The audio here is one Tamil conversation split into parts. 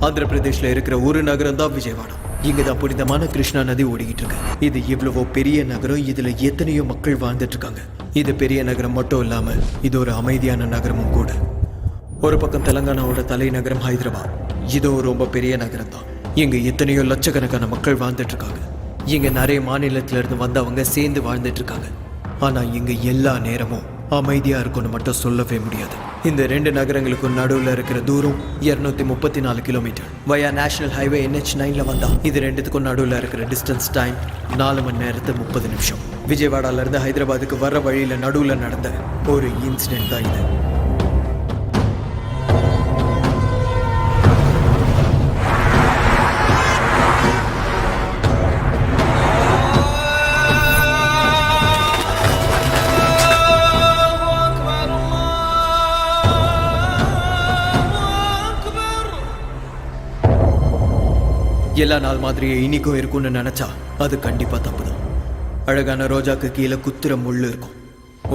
ஆந்திர பிரதேஷ்ல இருக்கிற ஒரு நகரம் தான் விஜயவாடா. இங்கதான் புனிதமான கிருஷ்ணா நதி ஓடிக்கிட்டு இருக்கு. இது இவ்வளவோ பெரிய நகரம், இதுல எத்தனையோ மக்கள் வாழ்ந்துட்டு இருக்காங்க. இது பெரிய நகரம் மட்டும் இல்லாம இது ஒரு அமைதியான நகரமும் கூட. ஒரு பக்கம் தெலங்கானாவோட தலைநகரம் ஹைதராபாத். இதுவும் ரொம்ப பெரிய நகரம் தான். இங்க எத்தனையோ லட்சக்கணக்கான மக்கள் வாழ்ந்துட்டு இருக்காங்க. இங்க நிறைய மாநிலத்தில இருந்து வந்தவங்க சேர்ந்து வாழ்ந்துட்டு இருக்காங்க. ஆனா இங்க எல்லா நேரமும் அமைதியா இருக்கும்னு மட்டும் சொல்லவே முடியாது. இந்த ரெண்டு நகரங்களுக்கும் நடுவில் இருக்கிற தூரம் 234 கிலோமீட்டர். வயா நேஷனல் ஹைவே NH9ல வந்தா இது ரெண்டுத்துக்கும் நடுவில் இருக்கிற டிஸ்டன்ஸ் டைம் 4 மணி நேரத்து 30 நிமிஷம். விஜயவாடால இருந்து ஹைதராபாத்துக்கு வர்ற வழியில நடுவில் நடந்த ஒரு இன்சிடென்ட் தான் இது. எல்லா நாள் மாதிரியே இன்னைக்கும் இருக்கும்னு நினைச்சா அது கண்டிப்பா தப்புதான். அழகான ரோஜாக்கு கீழே குத்துற முள்ளு இருக்கும்.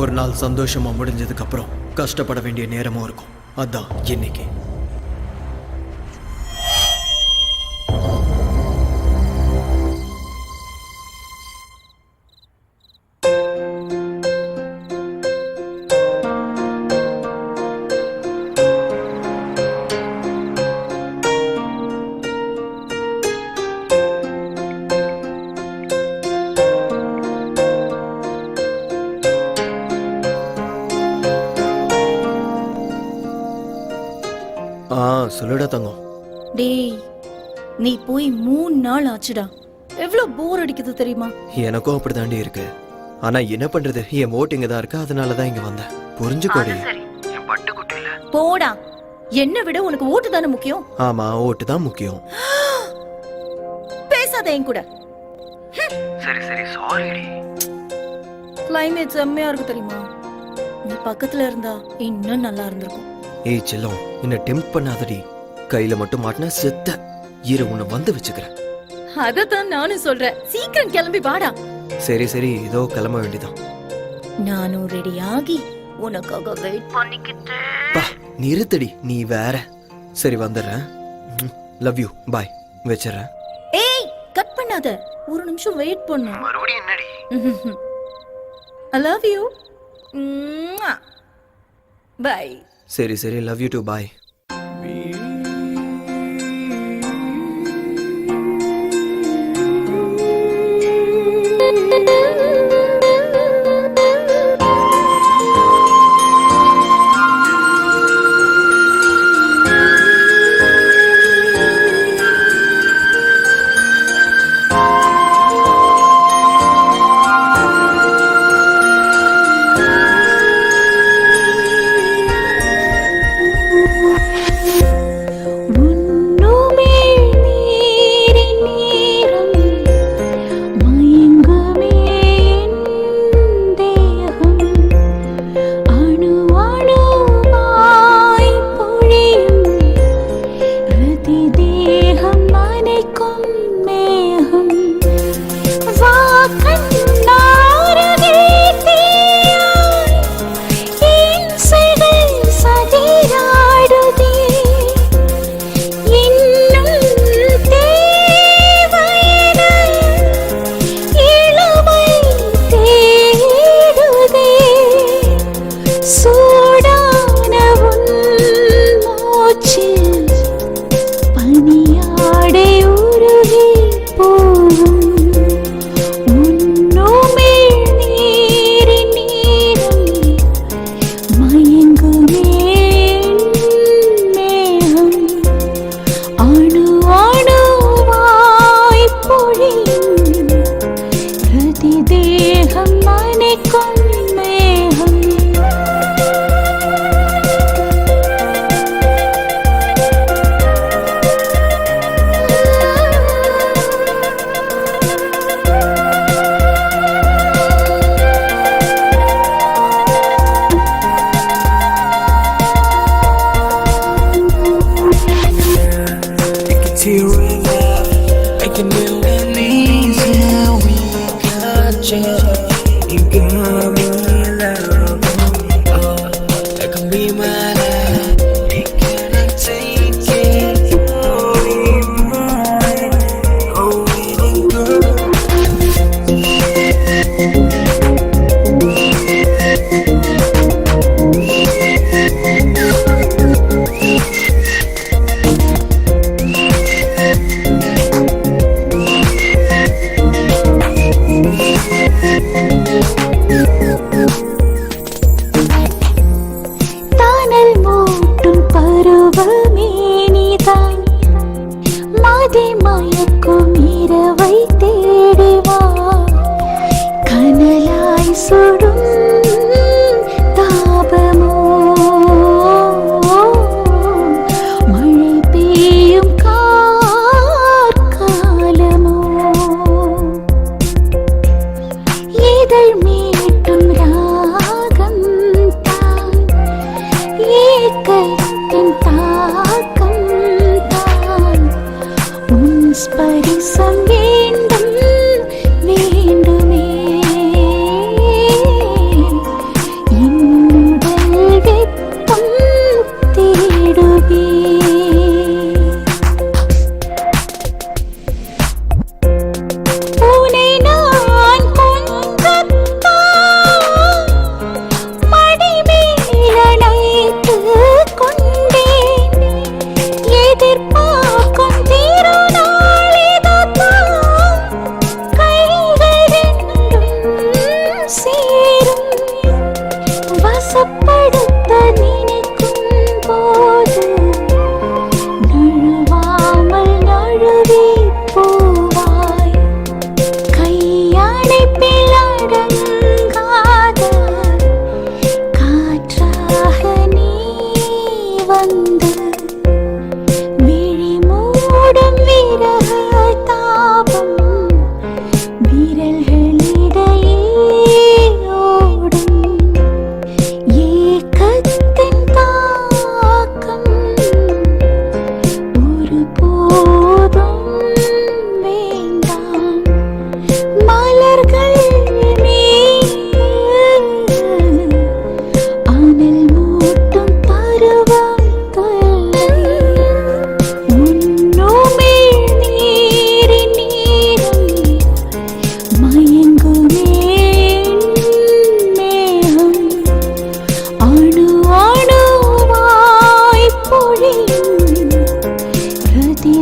ஒரு நாள் சந்தோஷமா முடிஞ்சதுக்கு அப்புறம் கஷ்டப்பட வேண்டிய நேரமும் இருக்கும். அதான் இன்னைக்கு. சொல்லுடா தங்கம். டேய், நீ போய் 3 நாள் ஆச்சுடா. எவ்வளவு போர் அடிக்குது தெரியுமா? எனக்கும் அப்படிதாண்டி இருக்கு. ஆனா என்ன பண்றது, என் ஓட்டு இங்க தான் இருக்கு, அதனாலதான் இங்க வந்தேன். புரிஞ்சுக்கோடி. போடா, என்ன விட உனக்கு ஓட்டு தானே முக்கியம். ஆமா, ஓட்டு தான் முக்கியம். பேசாத என் கூட. சரி சரி, சாரிடி. கிளைமேட் செம்மையா இருக்கு தெரியுமா? நீ பக்கத்துல இருந்தா இன்னும் நல்லா இருந்திருக்கும். ஏய் செல்லம், என்ன டெம்ப்ட் பண்ணாதடி. கையில மட்டும் மாட்டினா செத்த. இரு, உன்னை வந்து வச்சுக்கிறேன். அதத்தான் நானும் சொல்றேன். சீக்கிரம் கிளம்பி வாடா. சரி சரி, இதோ கிளம்ப வேண்டியதான். நானும் ரெடி ஆகி உனக்காக வெயிட் பண்ணிக்கிட்டே. நிறுத்தடி, நீ வேற. சரி வந்துடுறேன். லவ் யூ, பாய். வச்சிடறேன். ஏய், கட் பண்ணாத. ஒரு நிமிஷம் வெயிட் பண்ணு. மறுபடியும் என்னடி? I love you. Bye. சரி சரி, love you to, bye. That can be my life. Can I take it?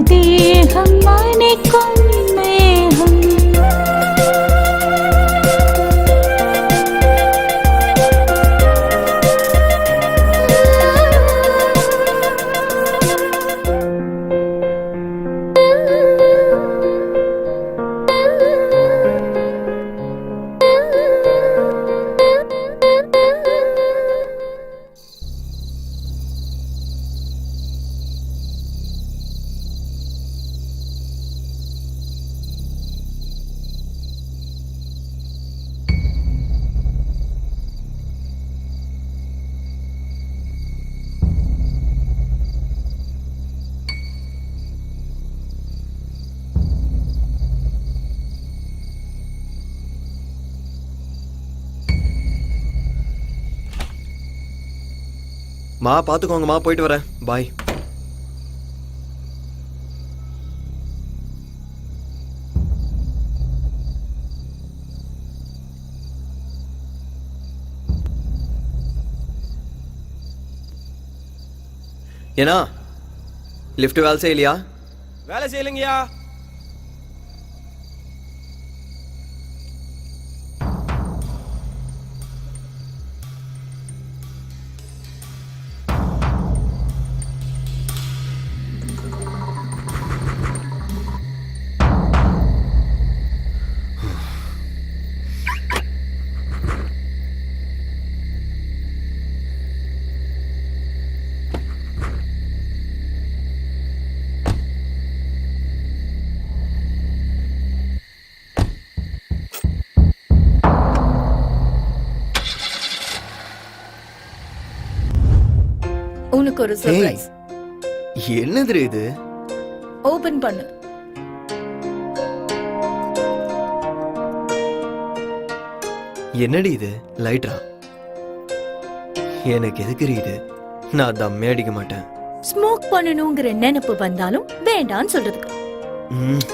தேகம் மணிக்கும் மேகம். மா பார்த்துக்கோங்கம்மா, போயிட்டு வரேன், பாய். ஏன்னா லிஃப்ட் வேலை செய்யலையா? வேலை செய்யலைங்கய்யா. உனக்கு ஒரு சர்ப்ரைஸ். என்னது இது? ஓபன் பண்ணு. என்னடி இது? லைட்டரா? எனக்கு எதுக்கு இது? நான் தம்மே அடிக்க மாட்டேன். ஸ்மோக் பண்ணணுங்கிற நினைப்பு வந்தாலும் வேண்டான்னு சொல்றதுக்கு. ம்.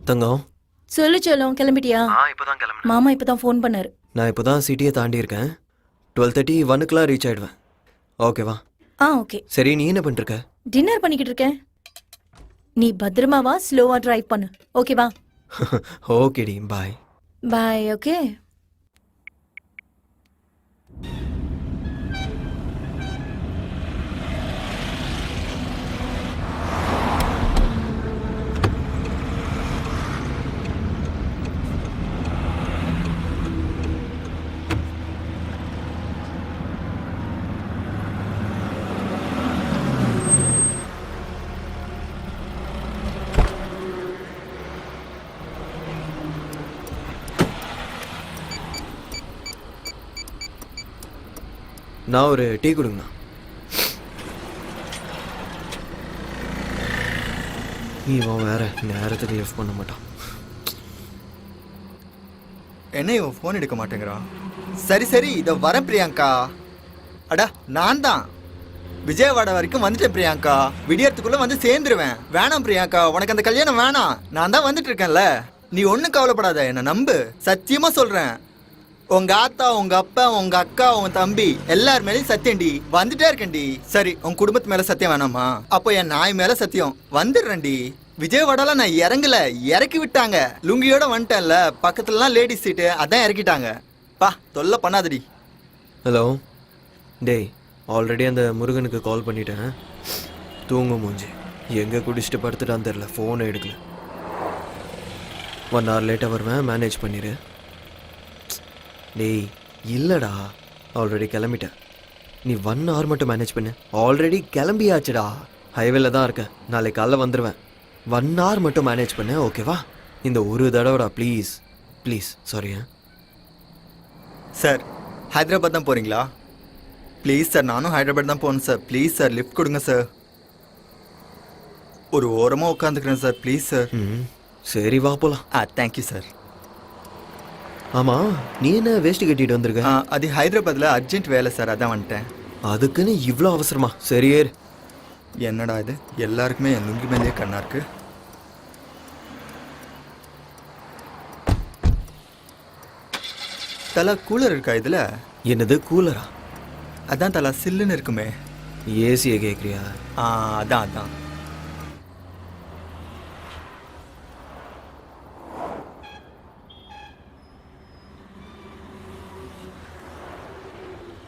தங்கம், சொல்லு செல்லம், கிளம்பிட்டியா? இப்பதான் கிளம்புனேன். மாமா இப்பதான் ஃபோன் பண்ணாரு. நான் இப்பதான் சிட்டியை தாண்டி இருக்கேன். 12:30 1 ரீச் ஆயிடுவேன். ஓகேவா? ஓகே. சரி, நீ என்ன பண்ணிருக்க? டின்னர் பண்ணிக்கிட்டு இருக்கேன். நீ பத்திரமாவா, ஸ்லோவா டிரைவ் பண்ணு. ஓகேவா? ஓகேடி, பாய். பாய். ஓகே. நான் ஒரு டீ கொடுங்கண்ணா. இவன் வேற நேரத்துக்கு எஃப் பண்ண மாட்டான். என்ன இவன் ஃபோன் எடுக்க மாட்டேங்கிறான்? சரி சரி இதோ வரேன் பிரியாங்கா. அடா நான் தான் விஜயவாடா வரைக்கும் வந்துட்டேன் பிரியாங்கா. விடியறதுக்குள்ள வந்து சேர்ந்துருவேன். வேணாம் பிரியாங்கா, உனக்கு அந்த கல்யாணம் வேணாம். நான் தான் வந்துட்டு இருக்கேன்ல, நீ ஒன்றும் கவலைப்படாத, என்ன நம்பு. சத்தியமா சொல்றேன், உங்க ஆத்தா, உங்க அப்பா, உங்க அக்கா, உன் தம்பி எல்லார் மேலேயும் சத்தியம்டி. வந்துட்டே இருக்கேன்டி. சரி, உன் குடும்பத்து மேல சத்தியம் வேணாமா? அப்போ என் நாய் மேல சத்தியம். வந்துடுறேன்டி. விஜயவாடால நான் இறங்கல, இறக்கி விட்டாங்க. லுங்கியோட வந்துட்டேன்ல, பக்கத்துலலாம் லேடிஸ் சீட்டு, அதான் இறக்கிட்டாங்க. பா தொல்லை பண்ணாதடி. ஹலோ டேய், ஆல்ரெடி அந்த முருகனுக்கு கால் பண்ணிட்டேன். தூங்க மூஞ்சி எங்கே குடிச்சிட்டு படுத்துட்டான்னு தெரில, ஃபோனை எடுக்கல. 1 hour லேட்டாக வருவேன், மேனேஜ் பண்ணிடு. டேய் இல்லைடா, ஆல்ரெடி கிளம்பிட்டேன். நீ 1 hour மட்டும் மேனேஜ் பண்ணு. ஆல்ரெடி கிளம்பியாச்சுடா, ஹைவேல தான் இருக்கேன். நாளைக்கு காலைல வந்துடுவேன். 1 hour மட்டும் மேனேஜ் பண்ணு, ஓகேவா? இந்த ஒரு தடவைடா please please. Saria sir, Hyderabad தான் போகிறீங்களா? ப்ளீஸ் சார், நானும் ஹைதராபாத் தான் போகணும் சார். ப்ளீஸ் சார், லிஃப்ட் கொடுங்க சார். ஒரு ஓரமாக உட்காந்துக்கிறேன் சார், ப்ளீஸ் சார். சரி வா போகலாம். Thank you sir. ஆமாம், நீ என்ன வேஷ்டி கட்டிட்டு வந்திருக்க? அது ஹைதராபாத்தில் அர்ஜென்ட் வேலை சார், அதான் வந்துட்டேன். அதுக்குன்னு இவ்வளோ அவசரமா? சரி ஏறு. என்னடா இது, எல்லாருக்குமே என் லுங்கி மேலேயே கண்ணா இருக்கு. தலா கூலர் இருக்கா இதில்? என்னது கூலரா? அதான் தலா சில்லுன்னு இருக்குமே. ஏசியை கேட்குறியா? அதான் அதான்.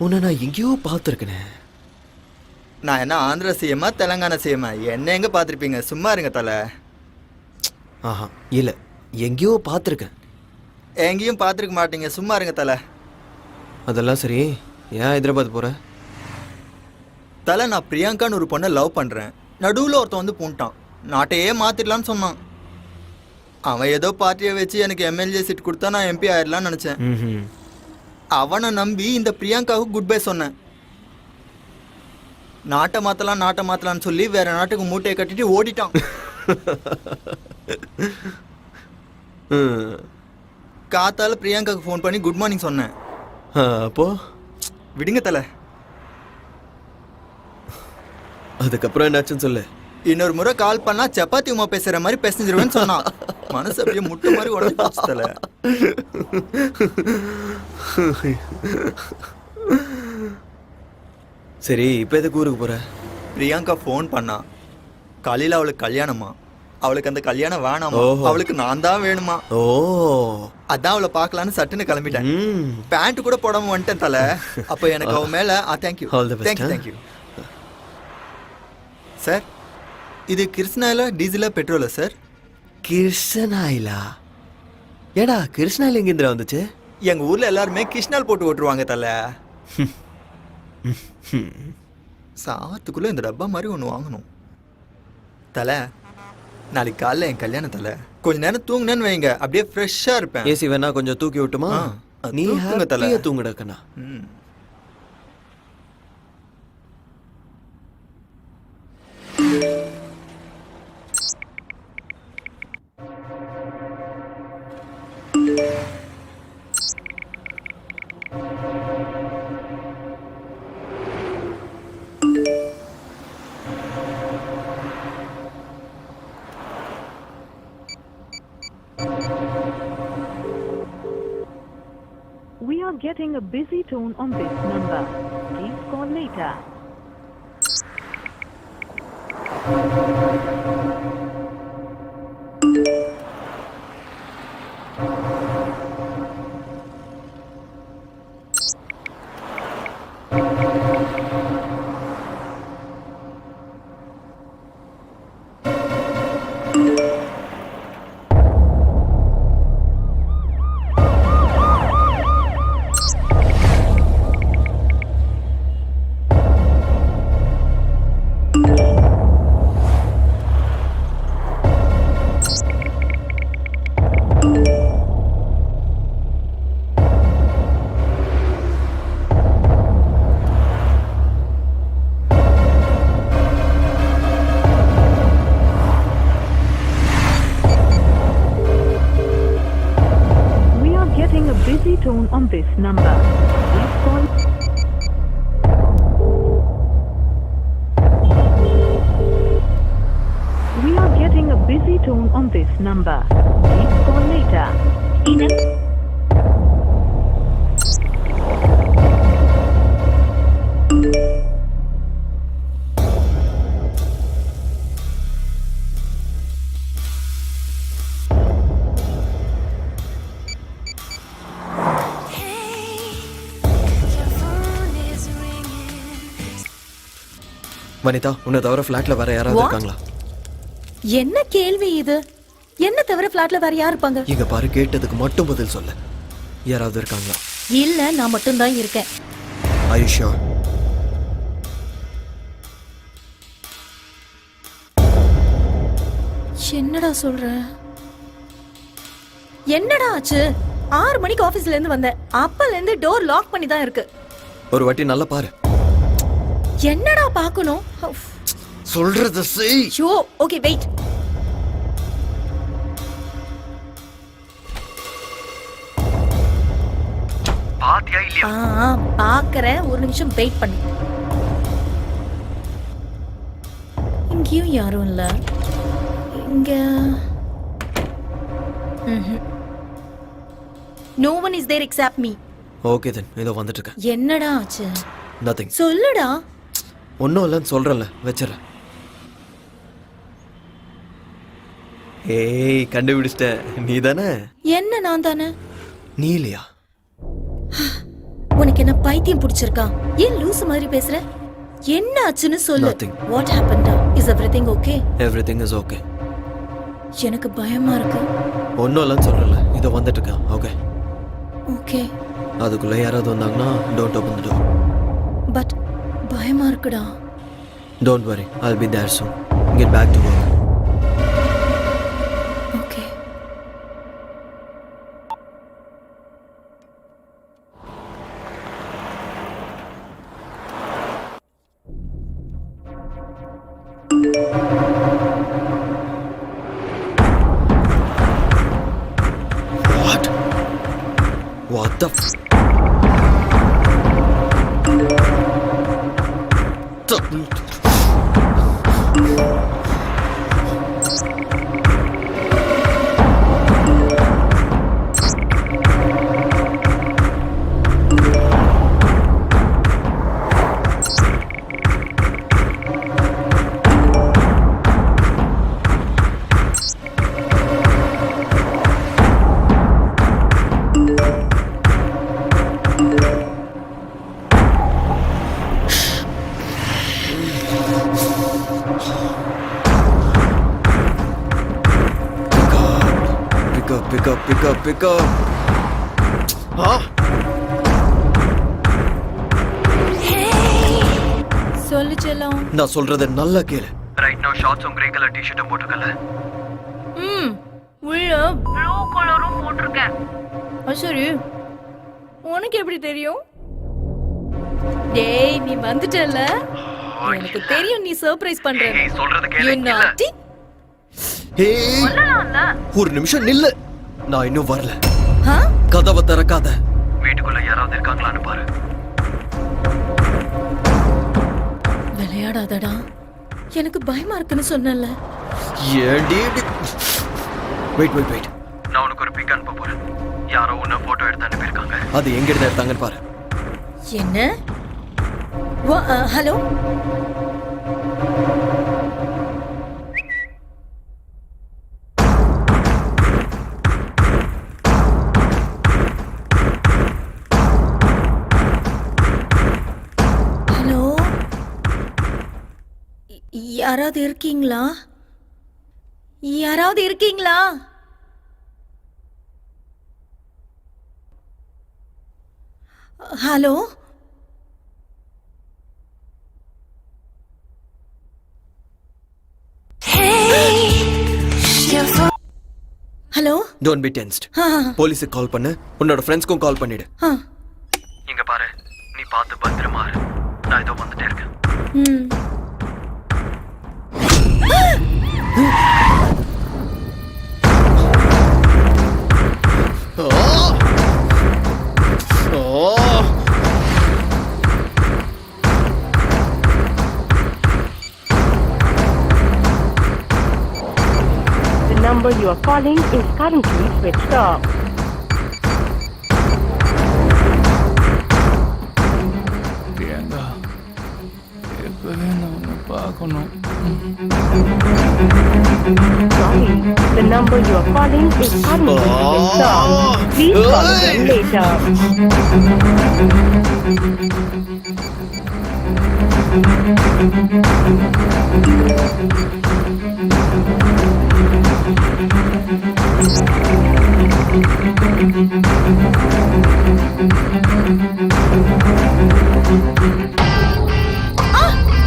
உன்னை நான் எங்கேயோ பார்த்துருக்கேனே. நான் என்ன ஆந்திரா சிஎம்மா தெலங்கானா சிஎம்மா? என்ன எங்கே பார்த்துருப்பீங்க, சும்மா இருங்க தலை. ஆஹா இல்லை, எங்கேயோ பார்த்துருக்கேன். எங்கேயும் பார்த்துருக்க மாட்டீங்க, சும்மா இருங்க தலை. அதெல்லாம் சரி, ஏன் ஹைதராபாத் போகிற? தலை, நான் பிரியாங்கான்னு ஒரு பொண்ணை லவ் பண்ணுறேன். நடுவில் ஒருத்தன் வந்து பூண்டான், நாட்டையே மாற்றிடலான்னு சொன்னான். அவன் ஏதோ பார்ட்டியை வச்சு எனக்கு எம்எல்ஏ சீட் கொடுத்தா நான் எம்பி ஆயிடலான்னு நினச்சேன். அவனை நம்பி இந்த பிரியாங்காவுக்கு குட் பை சொன்னேன். நாட்டை மாற்றலான்னு சொல்லி வேற நாட்டுக்கு மூட்டையை கட்டிட்டு ஓடிட்டான். காத்தால பிரியாங்காவுக்கு ஃபோன் பண்ணி குட் மார்னிங் சொன்னேன். அப்போ விடுங்க தலை. அதுக்கப்புறம் என்னாச்சுன்னு சொல்லு. இன்னொரு முறை கால் பண்ணா சப்பாத்தி உமா பேசுற மாதிரி பேசிஞ்சிருவேன்னு சொன்னான். மனசு அப்படியே முட்டை மாதிரி உடஞ்சி போச்சு தலை. சரி, இப்போ எதுக்கு ஊருக்கு போற? பிரியாங்கா ஃபோன் பண்ணா, காலையில் அவளுக்கு கல்யாணமா. அவளுக்கு அந்த கல்யாணம் வேணாமா, அவளுக்கு நான் தான் வேணுமா. ஓ, அதான் அவளை பார்க்கலான்னு சட்டுன்னு கிளம்பிட்டேன். பேண்ட் கூட போடாம வந்துட்டேன் தலை. அப்போ எனக்கு அவன் மேல தேங்க்யூ தேங்க்யூ தேங்க்யூ சார். இது கிருஷ்ணாயில டீசலா பெட்ரோலா சார்? கிருஷ்ணாயிலா? ஏடா கிருஷ்ணாயில் எங்கேந்திரா வந்துச்சு? எங்க ஊர்ல எல்லாருமே கிருஷ்ணால் போட்டு ஓட்டுருவாங்க தலை. சாத்துக்குள்ள இந்த டப்பா மாதிரி ஒன்று வாங்கணும் தலை. நாளைக்கு காலைல என் கல்யாணம் தலை. கொஞ்ச நேரம் தூங்குனேன்னு வைங்க, அப்படியே ஃப்ரெஷ்ஷாக இருப்பேன். ஏசி வேணா கொஞ்சம் தூக்கி விட்டுமா? நீ தலை தூங்குடக்கண்ணா. We are getting a busy tone on this number. Please call later. on this number. Please call. We are getting a busy tone on this number. Please call later. Vanitha, உன்னை தவிர ஃப்ளாட்ல வேற யாராவது What? இருக்காங்களா? என்ன கேள்வி இது? என்ன தவிர ஃபிளாட்ல வேற யார் இருப்பாங்க? இங்க பாரு, கேட்டதுக்கு மட்டும் பதில் சொல்லு. யாராவது இருக்காங்களா? இல்ல, நான் மட்டும் தான் இருக்கேன். Are you sure? என்னடா சொல்ற? என்னடா ஆச்சு? 6 மணிக்கு ஆபீஸ்ல இருந்து வந்தேன். அப்பல இருந்து டோர் லாக் பண்ணி தான் இருக்கு. ஒரு வாட்டி நல்லா பாரு. என்னடா பார்க்கணும்? சொல்றது செய். யோ, ஓகே வெயிட். பாத்தியா இல்லையா? பாக்குறேன், ஒரு நிமிஷம் வெயிட் பண்ணு. இங்கேயும் யாரும் இல்ல. இங்க no one is there except me. Okay then, இதோ வந்துட்டு இருக்கேன். என்னடா ஆச்சு? நதிங். சொல்லுடா. ஒன்றும் இல்லைன்னு சொல்றேன்ல, வச்சிடறேன். ஏய், கண்டுபிடிச்சிட்ட. நீ தானே? என்ன நான் தானே? நீ இல்லையா? உனக்கு என்ன பைத்தியம் பிடிச்சிருக்கா? ஏன் லூசு மாதிரி பேசுற? என்ன ஆச்சுன்னு சொல்லு. Nothing. What happened? Is everything okay? Everything is okay. எனக்கு பயமா இருக்கு. ஒன்றும் இல்லைன்னு சொல்றேன்ல, இதோ வந்துட்டு இருக்கேன். ஓகே. ஓகே. அதுக்குள்ள யாராவது வந்தாங்கன்னா don't open the door. But பயமா இருக்குடா. Don't worry, I'll be there soon. Get back to work. Okay. What? What the f... Pick up. சொல்லு செல்லம். நான் சொல்றத நல்லா கேளு. Right now ஷார்ட்ஸும் grey colour டி-ஷர்ட்டும் போட்டுக்கல. உள்ள ப்ளூ கலரும் போட்டிருக்கேன். சரி, உனக்கு எப்படி தெரியும்? டேய், நீ வந்துட்டல. எனக்கு தெரியும் நீ சர்ப்ரைஸ் பண்ற. நீ சொல்றத கேளு. நாட்டி. ஏய், ஒரு நிமிஷம் நில்லு. நான் இன்னும் வரல. கதவை திறக்காத. வீட்டுக்குள்ள யாராவது இருக்காங்களான்னு பாரு. விளையாடாதடா. எனக்கு பயமா இருக்குன்னு சொன்னல. ஏண்டி? வெயிட். நான் உனக்கு ஒரு பிக் அனுப்ப போறேன். யாரோ உன்ன போட்டோ எடுத்து அனுப்பியிருக்காங்க. அது எங்க இருந்து எடுத்தாங்கன்னு பாரு. என்ன? ஹலோ. யாராவது இருக்கீங்களா? Hello. Hello. Don't be tensed. போலீஸுக்கு கால் பண்ணு. உன்னோட ஃப்ரெண்ட்ஸ்க்கும் கால் பண்ணிடு. இங்க பாரு, நீ பார்த்து பத்திரமா இரு. நான் இதோ வந்துட்டே இருக்கேன். number you are calling is currently switched off. Priyanka எப்பவே நான் உன்னை பார்க்கணும். Sorry, the number you are calling is currently switched off. Please call again later.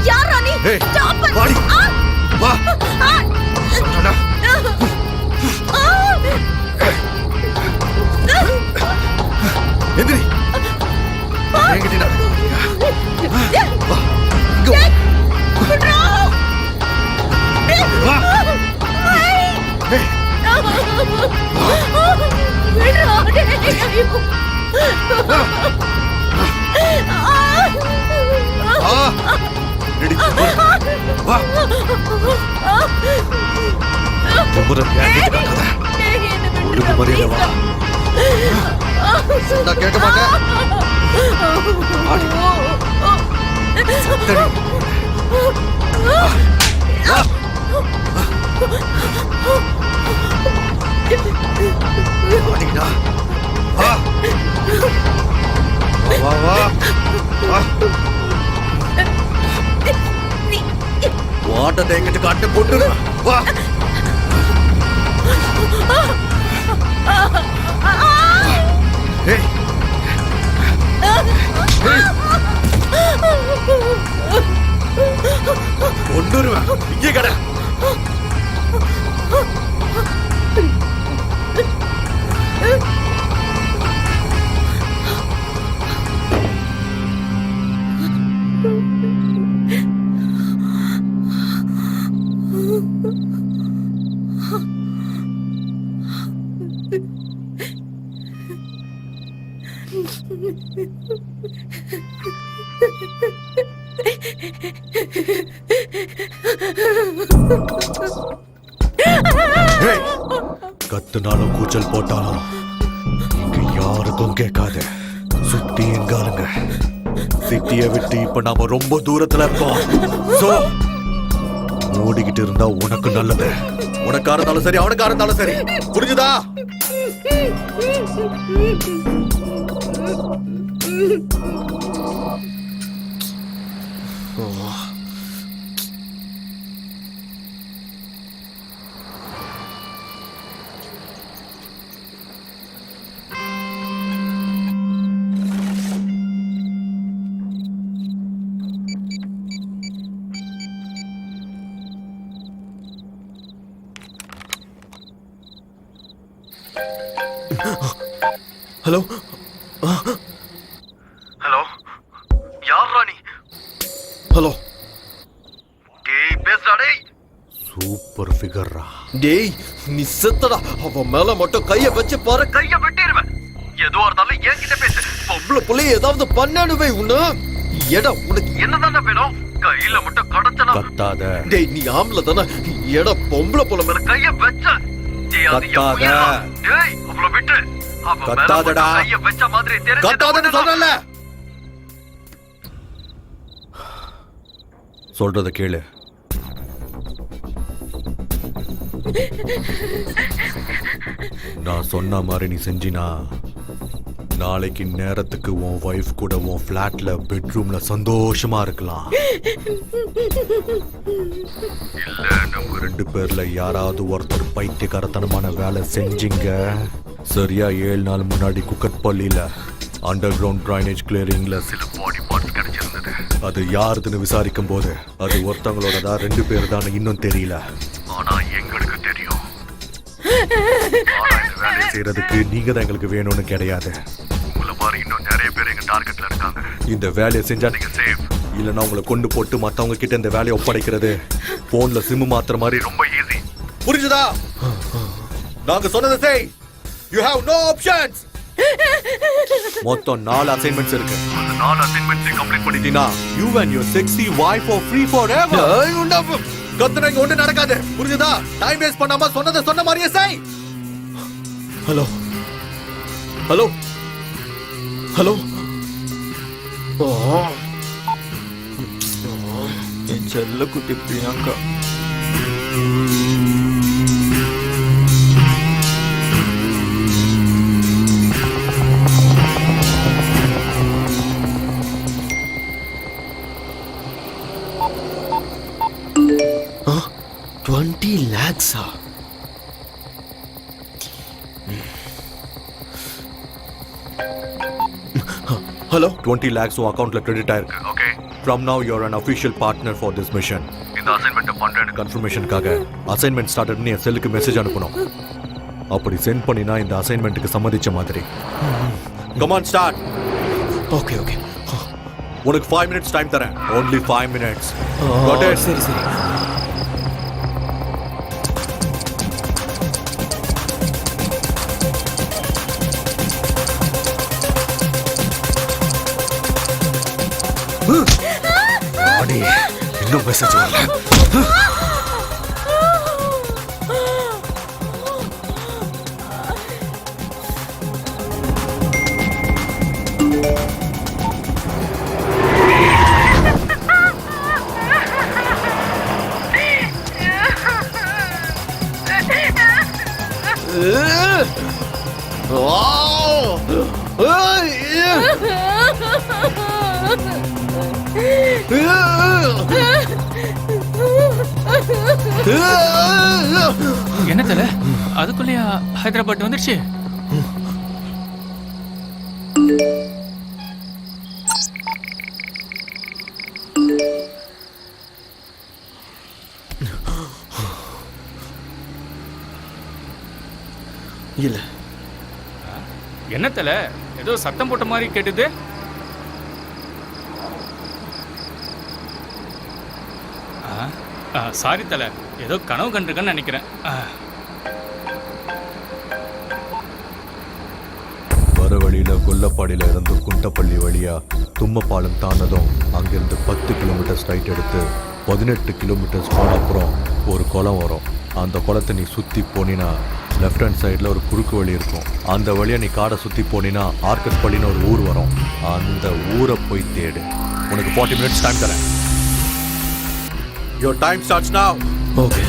யார் ராணி ஏய், ஸ்டாப் வாடி. வா சொல்றேன்டா. எந்திரி என்கிட்ட வா இங்க வா. வா ஏய், வா ரெடி வா கும்புறம் என்கிட்ட காட்டாத. ஒழுங்கு மரியாதை வா. சொன்னா கேட்க மாட்டேன். ஆடி. சத்தடி. வா. ஆடிடா. வா. வா வா வா. வாட்டத்தை எங்கிட்ட காட்டு போட்டு வா. ஏய். ஏய். கொண்டுருவேன் இங்கே கடை. ஏய், கத்துனாலும் கூச்சல் போட்டாலும் இங்க யாருக்கும் கேட்காது. சுத்தி எங்காலுங்க சிட்டிய விட்டு இப்ப நாம ரொம்ப தூரத்துல இருக்கோம். சோ ஓடிக்கிட்டு இருந்தா உனக்கு நல்லது. உனக்கா இருந்தாலும் சரி அவனுக்கா இருந்தாலும் சரி. புரிஞ்சுதா? ஹலோ ஹலோ யார் ராணி? ஹலோ டேய் பேசுடா டேய். சூப்பர் ஃபிகர்ரா. டேய் நீ செத்தடா. அவன் மேல மட்டும் கைய வச்சு பாரு, கைய வெட்டிடுவேன். ஏதோ இருந்தாலும் என்கிட்ட பேசு. பொம்பளை புள்ளைய ஏதாவது பண்ணானுவே உன்ன. எடா உனக்கு என்னதானே வேணும்? கையில மட்டும் கடத்தனா கத்தாத. டேய் நீ ஆம்பளை தானே. எடா பொம்பளை புள்ள மேல கைய வச்ச. கத்தாத. டேய் அவளை விட்டு. கத்தாதடா. கைய வச்ச மாதிரி தெரிஞ்சு கத்தாதன்னு சொல்றல. சொல்றத கேளு. நான் சொன்ன மாதிரி நீ செஞ்சினா நாளைக்கு நேரத்துக்கு உன் வைஃப் கூட உன் ஃபிளாட்ல பெட்ரூம்ல சந்தோஷமா இருக்கலாம். இல்ல நம்ம 2 பேர்ல யாராவது ஒருத்தர் பைத்தியக்காரத்தனமான வேலை செஞ்சீங்க. சரியா 7 நாள் முன்னாடி குக்கட்பள்ளியில அண்டர் கிரவுண்ட் டிரைனேஜ் கிளியரிங்ல சில பாடி பார்ட்ஸ் கிடைச்சிருந்தது. அது யாருதுன்னு விசாரிக்கும் போது அது ஒருத்தவங்களோடதா 2 பேர் தான் இன்னும் தெரியல. ஆனா எங்களுக்கு தெரியும். வேலை செய்யறதுக்கு நீங்க தான் எங்களுக்கு வேணும்னு கிடையாது. உங்களை மாதிரி இன்னும் நிறைய பேர் எங்க டார்கெட்ல இருக்காங்க. இந்த வேலையை செஞ்சா நீங்க சேஃப். இல்லைன்னா உங்களை கொண்டு போட்டு மத்தவங்க கிட்ட இந்த வேலையை ஒப்படைக்கிறது போன்ல சிம் மாத்துற மாதிரி ரொம்ப ஈஸி. புரிஞ்சுதா? நாங்க சொன்னதை செய். You have no options. மொத்தம் 4 அசைன்மெண்ட்ஸ் இருக்கு. அந்த 4 அசைன்மெண்ட்ஸ் கம்ப்ளீட் பண்ணிட்டீனா you and your sexy wife are free forever. கத்துனா இங்க ஒண்ணு நடக்காது புரியுதா? டைம் வேஸ்ட் பண்ணாம சொன்னதை சொன்ன மாதிரியே செய். Hello hello hello. என் செல்ல குட்டி பிரியங்கா. ஆ, 20 lakhs. ஹலோ. 20 lakhs உன் அக்கவுண்ட்ல கிரெடிட் ஆயிருக்கு. Okay. From now you are an official partner for this mission. இந்த அசைன்மெண்ட் பண்றேன்னு கன்ஃபர்மேஷனுக்காக அசைன்மெண்ட் ஸ்டார்டட்னு என் செல்லுக்கு மெசேஜ் அனுப்பணும். அப்படி சென்ட் பண்ணினா இந்த அசைன்மெண்ட்டுக்கு சம்மதிச்ச மாதிரி. Come on start. Okay okay. உனக்கு 5 minutes டைம் தரேன். Only 5 minutes. Got it? சரி சரி. இன்னும் மெசேஜ் வரல. என்ன தல அதுக்குள்ளேயா ஹைதராபாத் வந்துடுச்சு? இல்ல. என்ன தல ஏதோ சத்தம் போட்ட மாதிரி கேட்டுது? சாரி தல, ஏதோ கனவு கண்டிருக்கேன்னு நினைக்கிறேன். வர வழியில கொல்லப்பாடியில இருந்து குண்டப்பள்ளி வழியா தும்மப்பாலம் தாண்டதும் அங்கிருந்து 10 கிலோமீட்டர் ஸ்ட்ரைட் எடுத்து 18 கிலோமீட்டர்ஸ் போன அப்புறம் ஒரு குளம் வரும். அந்த குளத்தை நீ சுற்றி போனினா லெஃப்ட் ஹேண்ட் சைடில் ஒரு குறுக்கு வழி இருக்கும். அந்த வழியை நீ காடை சுற்றி போனினா ஆர்கஸ்பள்ளின்னு ஒரு ஊர் வரும். அந்த ஊரை போய் தேடு. உனக்கு 40 minutes டைம் தரேன். Your time starts now. Okay.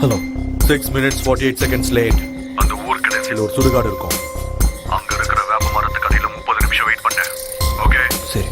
Hello. 6 minutes 48 seconds late. அந்த ஊர் கடைசியில் ஒரு சுடுகாடு இருக்கும். அங்க இருக்கிற வேப்ப மரத்துக்கு அடியில 30 நிமிஷம் வெயிட் பண்ணேன். ஓகே சரி.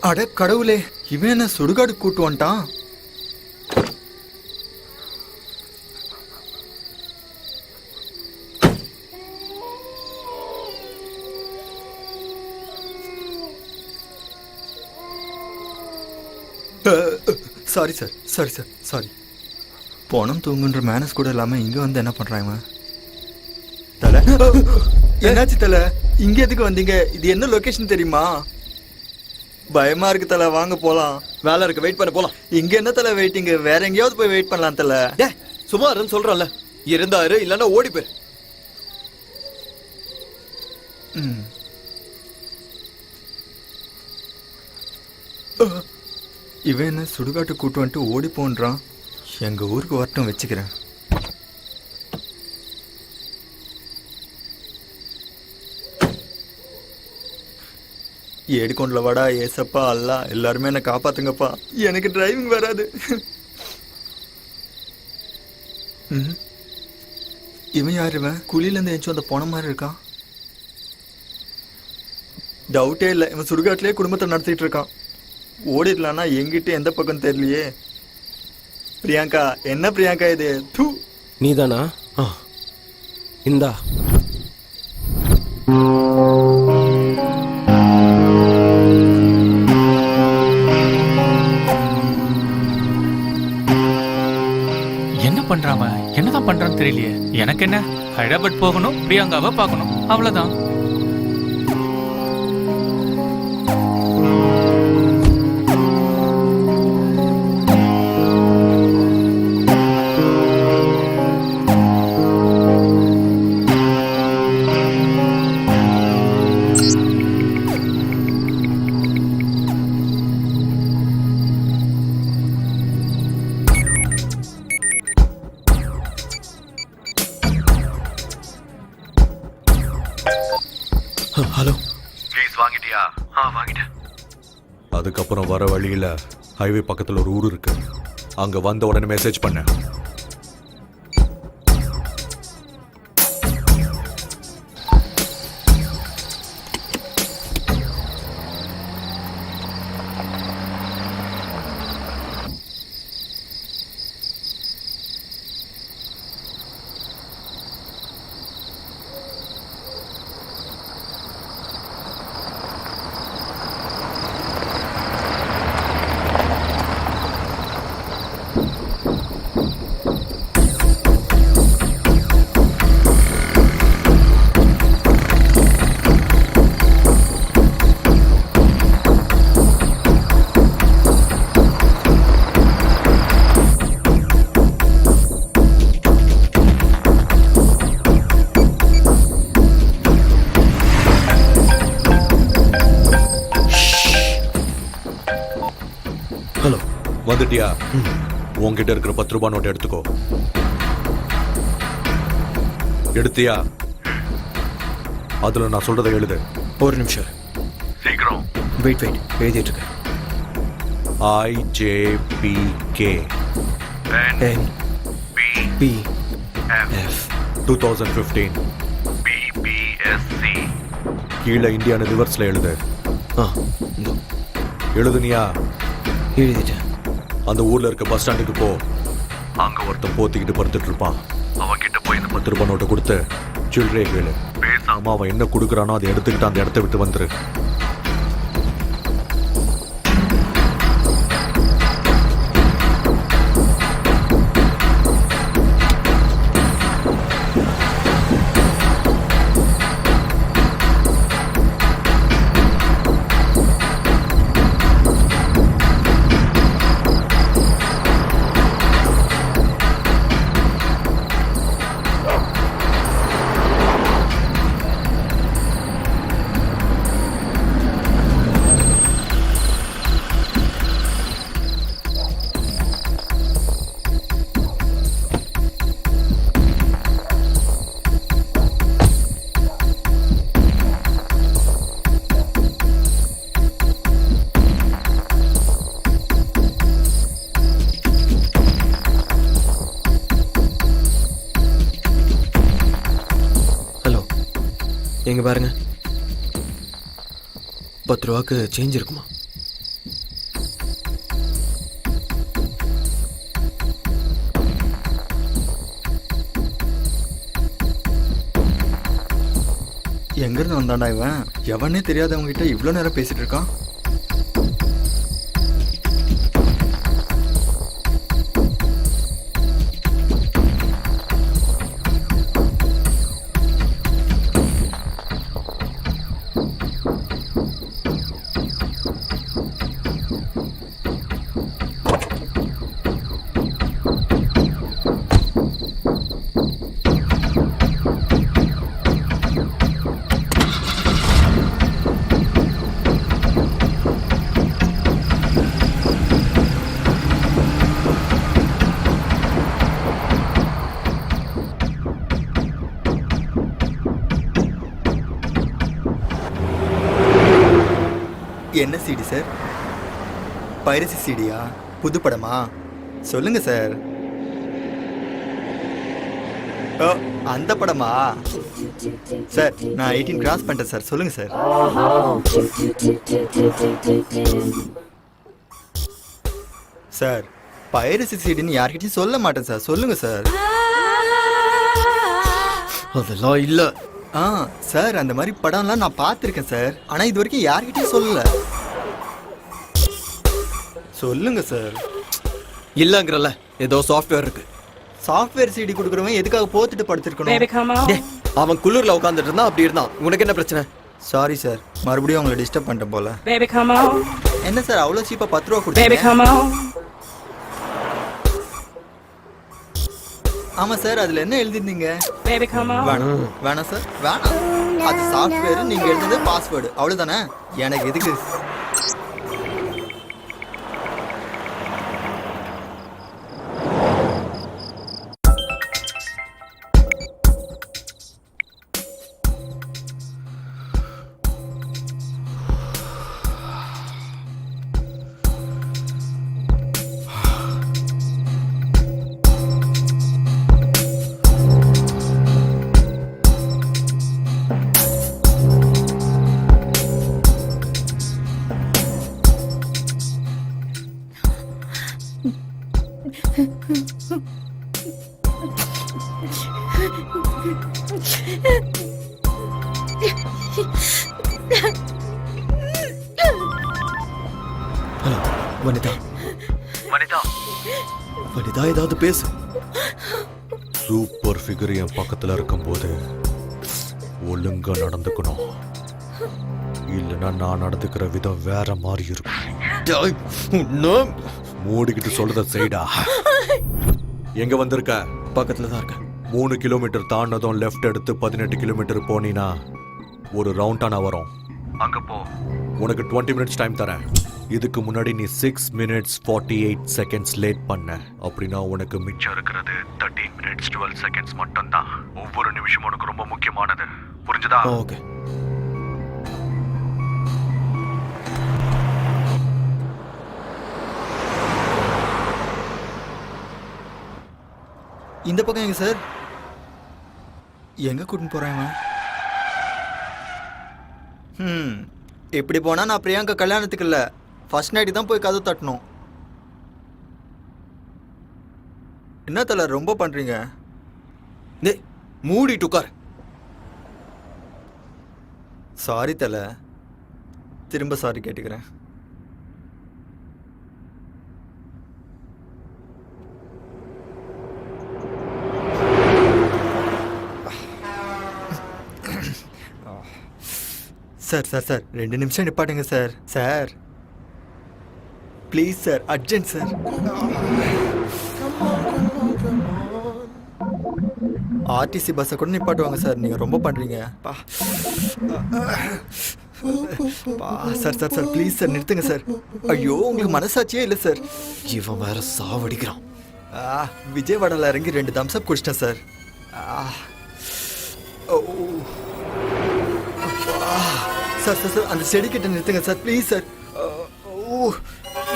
அட கடவுளே, இவன் என்ன சுடுகாடு கூட்டு வந்துட்டான்? Sorry sir, sorry sir, sorry. போனம் தூங்குன்ற மேனஸ் கூட இல்லாம இங்க வந்து என்ன பண்றாங்க? தல, என்னாச்சு தல? இங்க எதுக்கு வந்தீங்க? இது என்ன லொகேஷன் தெரியுமா? பயமா இருக்கு தல, வாங்க போலாம். வேலை இருக்கு, வெயிட் பண்ண போலாம். இங்க என்ன தல வெயிட்டிங்? வேற எங்கேயாவது போய் வெயிட் பண்ணலாம் தல. சும்மா இருன்னு சொல்றேன்ல. இருந்தாரு, இல்லன்னா ஓடி போயிரு. இவன் என்ன சுடுகாட்டு கூட்டு வந்துட்டு ஓடி போன்றான். எங்க ஊருக்கு வரட்டும், வச்சுக்கிறேன். ஏடிக்கொண்டல வாடா ஏசப்பா அல்லா, எல்லாருமே என்ன காப்பாத்துங்கப்பா. எனக்கு டிரைவிங் வராது. இவன் யார்? இவன் குழியில இருந்து எச்சும் அந்த போன மாதிரி இருக்கான். டவுட்டே இல்லை, இவன் சுடுகாட்டிலே குடும்பத்தை நடத்திட்டு இருக்கான். ஓடிடலான்னா எங்கிட்ட எந்த பக்கம் தெரியலையே. பிரியங்கா, என்ன பிரியங்கா இது? தூ, நீதானா? இந்தா. என்ன பண்றாம, என்னதான் பண்றான்னு தெரியலையே. எனக்கு என்ன, ஹைதராபாத் போகணும், பிரியங்காவை பார்க்கணும், அவ்வளவுதான். ஹலோ. ப்ளீஸ் வாங்கிட்டியா? வாங்கிட்டேன். அதுக்கப்புறம் வர வழியில ஹைவே பக்கத்துல ஒரு ஊர் இருக்கு. அங்க வந்த உடனே மெசேஜ் பண்ண. ஹலோ. வந்துட்டியா? உன்கிட்ட இருக்கிற 10 ரூபாய் நோட்டை எடுத்துக்கோ. எடுத்தியா? அதுல நான் சொல்றதை எழுது. ஒரு நிமிஷம் சீக்கிரம். வெயிட் எழுதிட்டு இருக்கேன். IJPK NPF 2015 BPSC. கீழே இந்தியான்னு ரிவர்ஸ்ல எழுது. எழுதுனியா? எழுதிட்டேன். அந்த ஊர்ல இருக்க பஸ் ஸ்டாண்டுக்கு போ. அங்க ஒருத்தன் போத்திக்கிட்டு படுத்துட்டு இருப்பான். அவன்கிட்ட போய் இந்த 10 ரூபாய் நோட்டை கொடுத்து சில்லறையை கேளு. பேசாம அவன் என்ன கொடுக்குறானோ அதை எடுத்துக்கிட்டு அந்த இடத்த விட்டு வந்துரு. எங்க பாருங்க, 10 ரூபாய்க்கு சேஞ்ச் இருக்குமா? எங்கிருந்து வந்தாண்டா இவன்? எவனே தெரியாதவங்க கிட்ட இவ்வளோ நேரம் பேசிட்டு இருக்கான். என்ன சிடி சார்? பைரசி சிடியா? புது படமா? சொல்லுங்க சார். ஓ, அந்த படமா? சார் நான் 18 கிராஸ் பண்ணிட்டேன் சார். சொல்லுங்க சார். சார் பைரசி சிடின்னு யார்கிட்டயும் சொல்ல மாட்டேன் சார். சொல்லுங்க சார். அதெல்லாம் இல்ல. சார் அந்த மாதிரி படம்லாம் நான் பார்த்துருக்கேன் சார். ஆனால் இது வரைக்கும் யார்கிட்டயும் சொல்லல. சொல்லுங்க சார். இல்லங்கிறல்ல, ஏதோ சாஃப்ட்வேர் இருக்கு. சாஃப்ட்வேர் சிடி கொடுக்குறவன் எதுக்காக போத்துட்டு படுத்திருக்கணும்? Baby, come on. டேய், அவன் குளிர்ல உட்காந்துட்டு இருந்தான், அப்படி இருந்தான். உனக்கு என்ன பிரச்சனை? சாரி சார், மறுபடியும் உங்களை டிஸ்டர்ப் பண்ணிட்டேன் போல. Baby, come on. என்ன சார் அவ்வளோ சீப்பாக 10 ரூபா Baby, கொடுத்தீங்க? come on. ஆமாம் சார், அதில் என்ன எழுதிருந்தீங்க? Baby, come on. வேணாம் வேணாம் சார், வேணாம். அது சாஃப்ட்வேர், நீங்கள் எழுதுனது பாஸ்வேர்டு, அவ்வளோதானே. எனக்கு எதுக்கு? ஹலோ வனிதா. வனிதா ஏதாவது பேசு. சூப்பர் ஃபிகர் என் பக்கத்துல இருக்கும்போது ஒழுங்கா நடந்துக்கணும். இல்லைன்னா நான் நடந்துக்கிற விதம் வேற மாதிரி இருக்கும். டேய், உன்னை- மூடிக்கிட்டு சொல்றத செய்டா. எங்க வந்திருக்க? பக்கத்துல தான் இருக்கேன். 3 கிலோமீட்டர் தாண்டதும் லெஃப்ட் எடுத்து 18 கிலோமீட்டர் போனீனா ஒரு ரவுண்டானா வரும். அங்க போ. உனக்கு 20 மினிட்ஸ் டைம் தரேன். இதுக்கு முன்னாடி நீ 6 மினிட்ஸ் 48 செகண்ட்ஸ் லேட் பண்ண. அப்படின்னா உனக்கு மிச்சம் இருக்கிறது 13 மினிட்ஸ் 12 செகண்ட்ஸ் மட்டும்தான். ஒவ்வொரு நிமிஷமும் உனக்கு ரொம்ப முக்கியமானது. புரிஞ்சுதா? ஓகே. இந்த பக்கம் எங்க சார்? எங்க கூட்டின்னு போறாங்க? எப்படி போனா நான் பிரியாங்கா கல்யாணத்துக்கு இல்லை, ஃபர்ஸ்ட் நைட்டு தான் போய் கதவு தட்டணும். என்ன தல ரொம்ப பண்றீங்க? டேய், மூடிட்டு உட்கார். சாரி தல, திரும்ப சாரி கேட்டுக்கிறேன். சார் சார் சார் 2 நிமிஷம் நிப்பாட்டுங்க sir. Sir please sir, urgent sir. RTC பஸ்ஸை கூட நிப்பாட்டுவாங்க சார், நீங்கள் ரொம்ப பண்ணுறீங்க. Sir sir sir please sir நிறுத்துங்க சார். ஐயோ உங்களுக்கு மனசாட்சியே இல்லை சார். இவன் வேற சாவடிக்கிறான். விஜயவாடாவில் இறங்கி 2 தம்ஸ்அப் குடிச்சிட்டேன் சார். சார் சார் சார் அந்த செடி கிட்ட நிறுத்துங்க சார் ப்ளீஸ் சார்.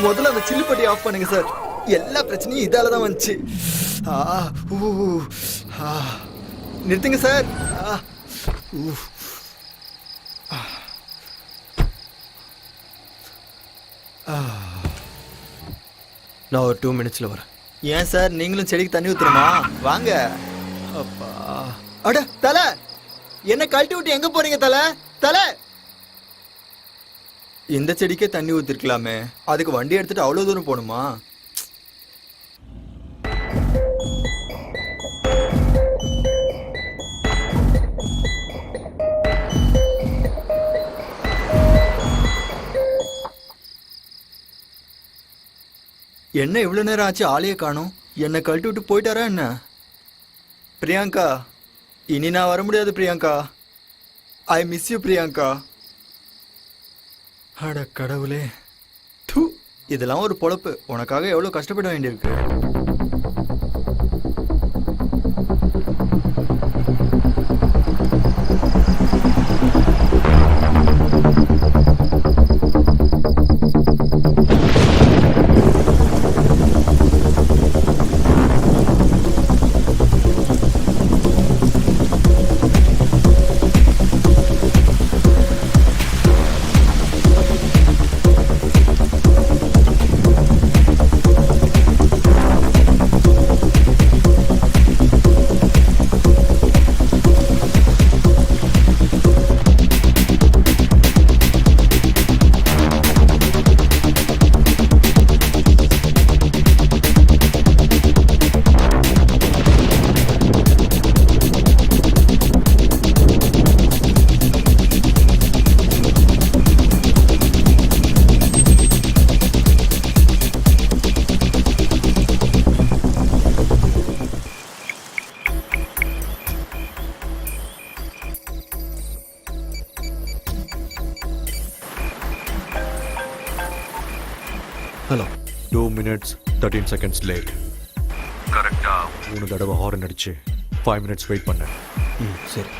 முதல்ல அந்த சில்லுப்பட்டி ஆஃப் பண்ணுங்க சார். எல்லா பிரச்சனையும் இதால தான் வந்துச்சு. நிறுத்துங்க சார். நான் ஒரு 2 மினிட்ஸ்ல வரேன். ஏன் சார் நீங்களும் செடிக்கு தண்ணி ஊத்துறமா? வாங்க. அப்பா அட தல, என்ன கழட்டி விட்டு எங்க போறீங்க தல? தல, இந்த செடிக்கே தண்ணி ஊத்திருக்கலாமே, அதுக்கு வண்டி எடுத்துட்டு அவ்வளவு தூரம் போகணுமா? என்ன இவ்வளவு நேரம் ஆச்சு, ஆளையே காணோம். என்னை கழட்டி விட்டு போயிட்டாரா என்ன? பிரியாங்கா, இனி நான் வர முடியாது Priyanka. I miss you Priyanka. அட கடவுளே, தூ, இதெல்லாம் ஒரு பொழப்பு. உனக்காக எவ்வளோ கஷ்டப்பட வேண்டியிருக்கு. Hello 2 minutes 13 seconds late. கரெக்டாக 3 தடவை ஹார்ன் அடிச்சு 5 minutes வெயிட் பண்ணேன். ம் சரி.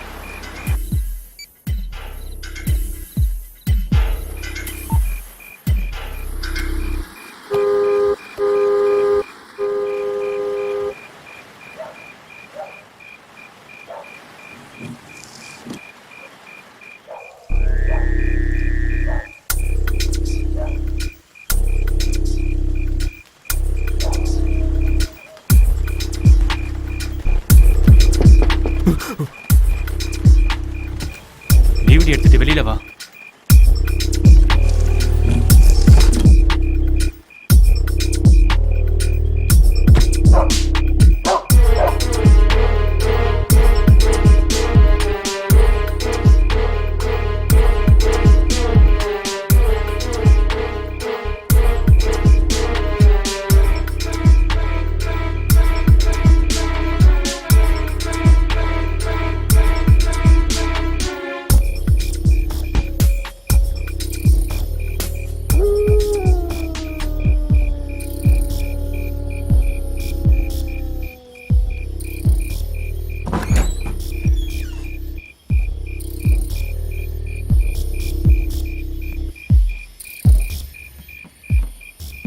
டிவிடி எடுத்துட்டு வெளியில வா.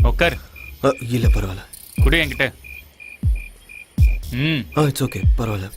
உட்கார். இல்லை பரவாயில்ல. குடு என்கிட்ட. ம் இட்ஸ் ஓகே, பரவாயில்ல.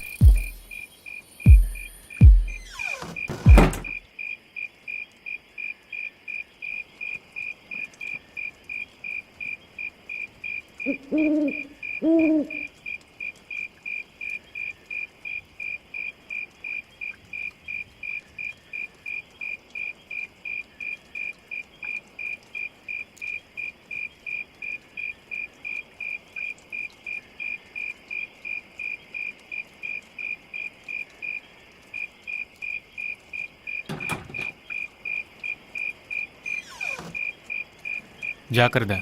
ஜாக்கிரதை.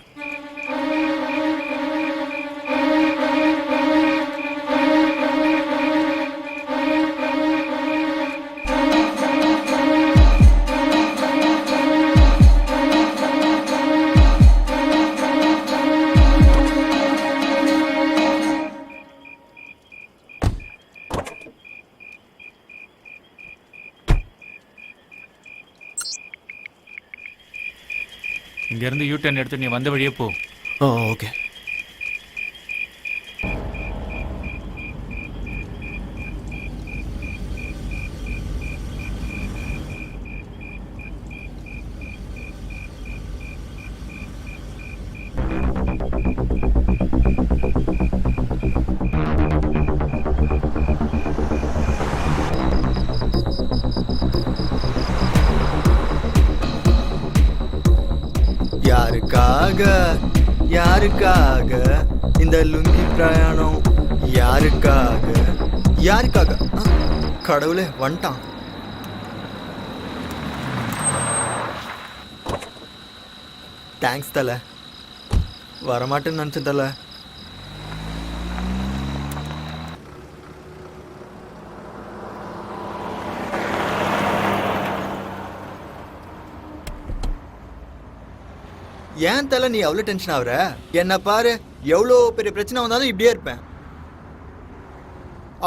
இங்கேருந்து யூ டர்ன் எடுத்து நீ வந்த வழியே போ. ஓகே. யாருக்காக இந்த லுங்கி பிரயாணம்? யாருக்காக? கடவுளே வந்துட்டான். தேங்க்ஸ் தல. வரமாட்டேன்னு நினச்சேன் தல. ஏன் தலை நீ அவ்வளோ டென்ஷன் ஆகுற? என்ன பாரு, எவ்வளோ பெரிய பிரச்சனை வந்தாலும் இப்படியே இருப்பேன்.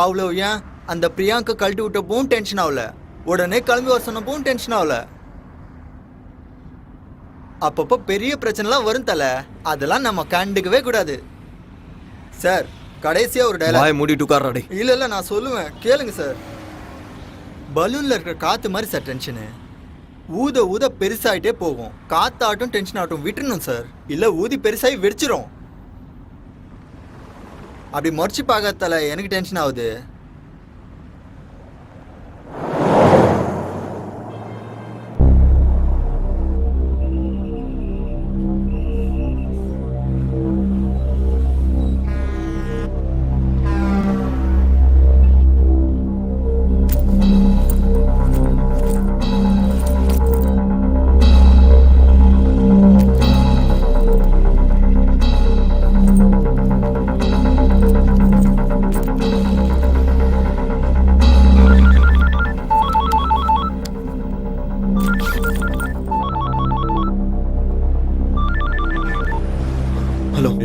அவ்வளோ ஏன் அந்த பிரியாங்கா கழட்டி விட்டப்பவும் டென்ஷன் ஆகல, உடனே கிளம்பி வர சொன்னப்பவும் டென்ஷன் ஆகல. அப்பப்போ பெரிய பிரச்சனைலாம் வரும் தலை, அதெல்லாம் நம்ம கண்டுக்கவே கூடாது. சார் கடைசியாக ஒரு டைலாக். மூடிட்டு உட்கார்றாடே. இல்லை நான் சொல்லுவேன், கேளுங்க சார். பலூனில் இருக்கிற காற்று மாதிரி சார் டென்ஷனு. ஊத பெருசாயிட்டே போகும். காத்தாட்டும் டென்ஷன் ஆகட்டும் விட்டுணும் சார், இல்லை ஊதி பெருசாகி வெடிச்சிரும். அப்படி முறைச்சி பார்க்கறதால எனக்கு டென்ஷன் ஆகுது.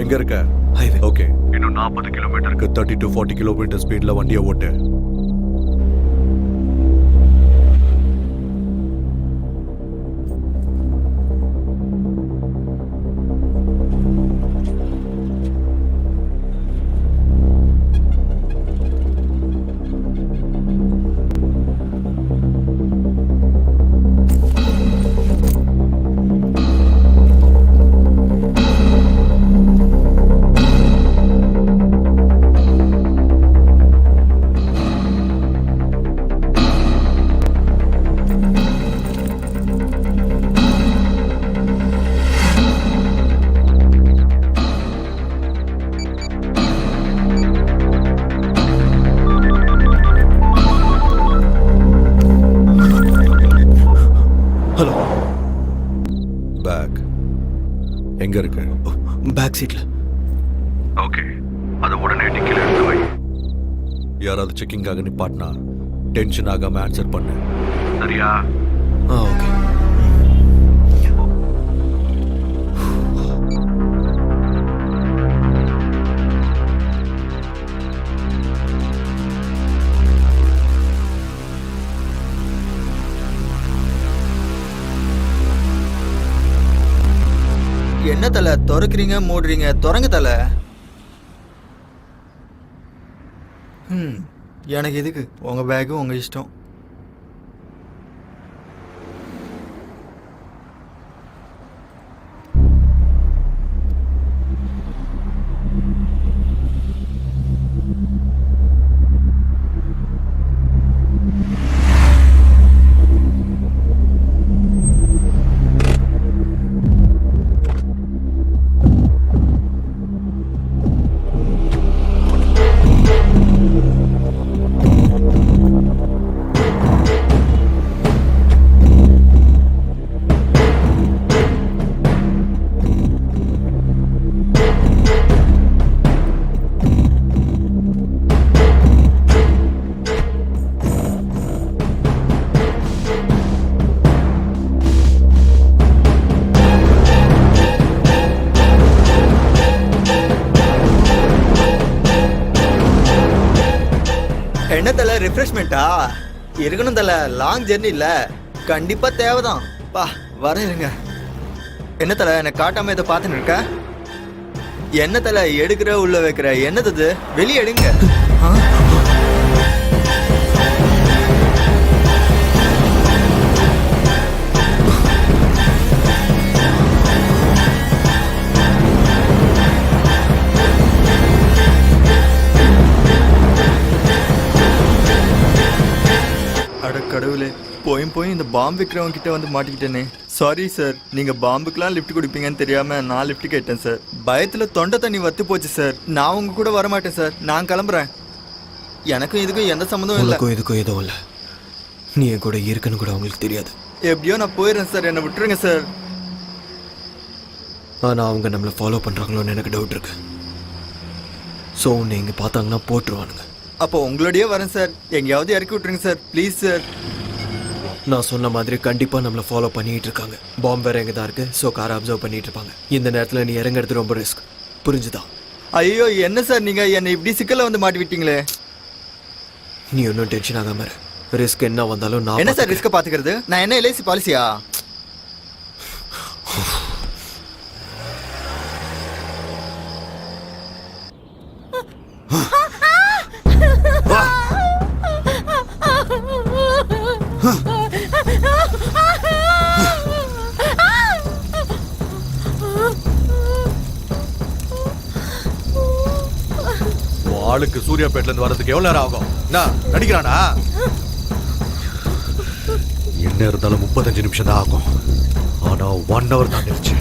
எங்க இருக்க? ஹைவே. ஓகே, இன்னும் 40 கிலோமீட்டருக்கு 30 to 40 கிலோமீட்டர் ஸ்பீட்ல வண்டியை ஓட்டு. ஹலோ. பேக் எங்க இருக்கு? பேக் சீட்ல. ஓகே, அதை உடனே டிக்கில எடுத்து வை. யாராவது செக்கிங்காக நிப்பாட்டினா டென்ஷன் ஆகாம ஆன்சர் பண்ணு, சரியா? ஓகே. என்ன தலை திறக்கிறீங்க மூடுறீங்க? திறங்க தலை. எனக்கு எதுக்கு உங்க பேக்கு, உங்க இஷ்டம். என்ன தலை ரிஃப்ரெஷ்மெண்ட்டா? இருக்கணும் தலை, லாங் ஜெர்னி இல்லை, கண்டிப்பாக தேவைதான். பா வரேன் இருங்க. என்ன தலை எனக்கு காட்டாமல் இதை பார்த்துன்னு இருக்க? என்ன தலை எடுக்கிற உள்ள வைக்கிற? என்னது வெளியே எடுங்க. கடவுளே, போய் இந்த பாம்பு விற்கிறவங்க கிட்ட வந்து மாட்டிக்கிட்டேனே. சாரி சார், நீங்க பாம்புக்கெல்லாம் லிஃப்ட் கொடுப்பீங்கன்னு தெரியாம நான் லிஃப்ட் கேட்டேன் சார். பயத்துல தொண்டை தண்ணி வத்து போச்சு சார். நான் உங்க கூட வர மாட்டேன் சார், நான் கிளம்புறேன். எனக்கும் இதுக்கும் எந்த சம்மந்தமும் இல்லை. இதுக்கும் எதுவும் இல்லை. நீ என் கூட இருக்குன்னு கூட அவங்களுக்கு தெரியாது. எப்படியோ நான் போயிடுறேன் சார், என்னை விட்டுருங்க சார். ஆனால் அவங்க நம்மளை ஃபாலோ பண்ணுறாங்களோன்னு எனக்கு டவுட் இருக்கு. ஸோ உன்னை இங்கே பார்த்தாங்கன்னா போட்டுருவானுங்க. அப்போ உங்களோடய வரேன் சார், எங்கேயாவது இறக்கி விட்டுருங்க சார், ப்ளீஸ் சார். நான் சொன்ன மாதிரி கண்டிப்பாக நம்மளை ஃபாலோ பண்ணிகிட்டு இருக்காங்க. பாம்பு வேறு எங்கே தான் இருக்குது, ஸோ காரை அப்சர்வ் பண்ணிகிட்டு இருப்பாங்க. இந்த நேரத்தில் நீ இறங்குறது ரொம்ப ரிஸ்க், புரிஞ்சுதா? ஐயோ என்ன சார் நீங்கள் என்னை இப்படி சிக்கலில் வந்து மாட்டி விட்டீங்களே. நீ ஒன்றும் டென்ஷன் ஆகாம இரு. ரிஸ்க் என்ன வந்தாலும் நான் என்ன சார் ரிஸ்க்கை பார்த்துக்கிறது? நான் என்ன எல்ஐசி பாலிசியா? ஆளுக்கு சூர்யாபேட்ல இருந்து வரதுக்கு எவ்வளவு நேரம் ஆகும்? என்ன நடிக்கிறானா? என்ன இருந்தாலும் 35 நிமிஷம் தான் ஆகும். ஆனா 1 hour தான் நினைச்சு.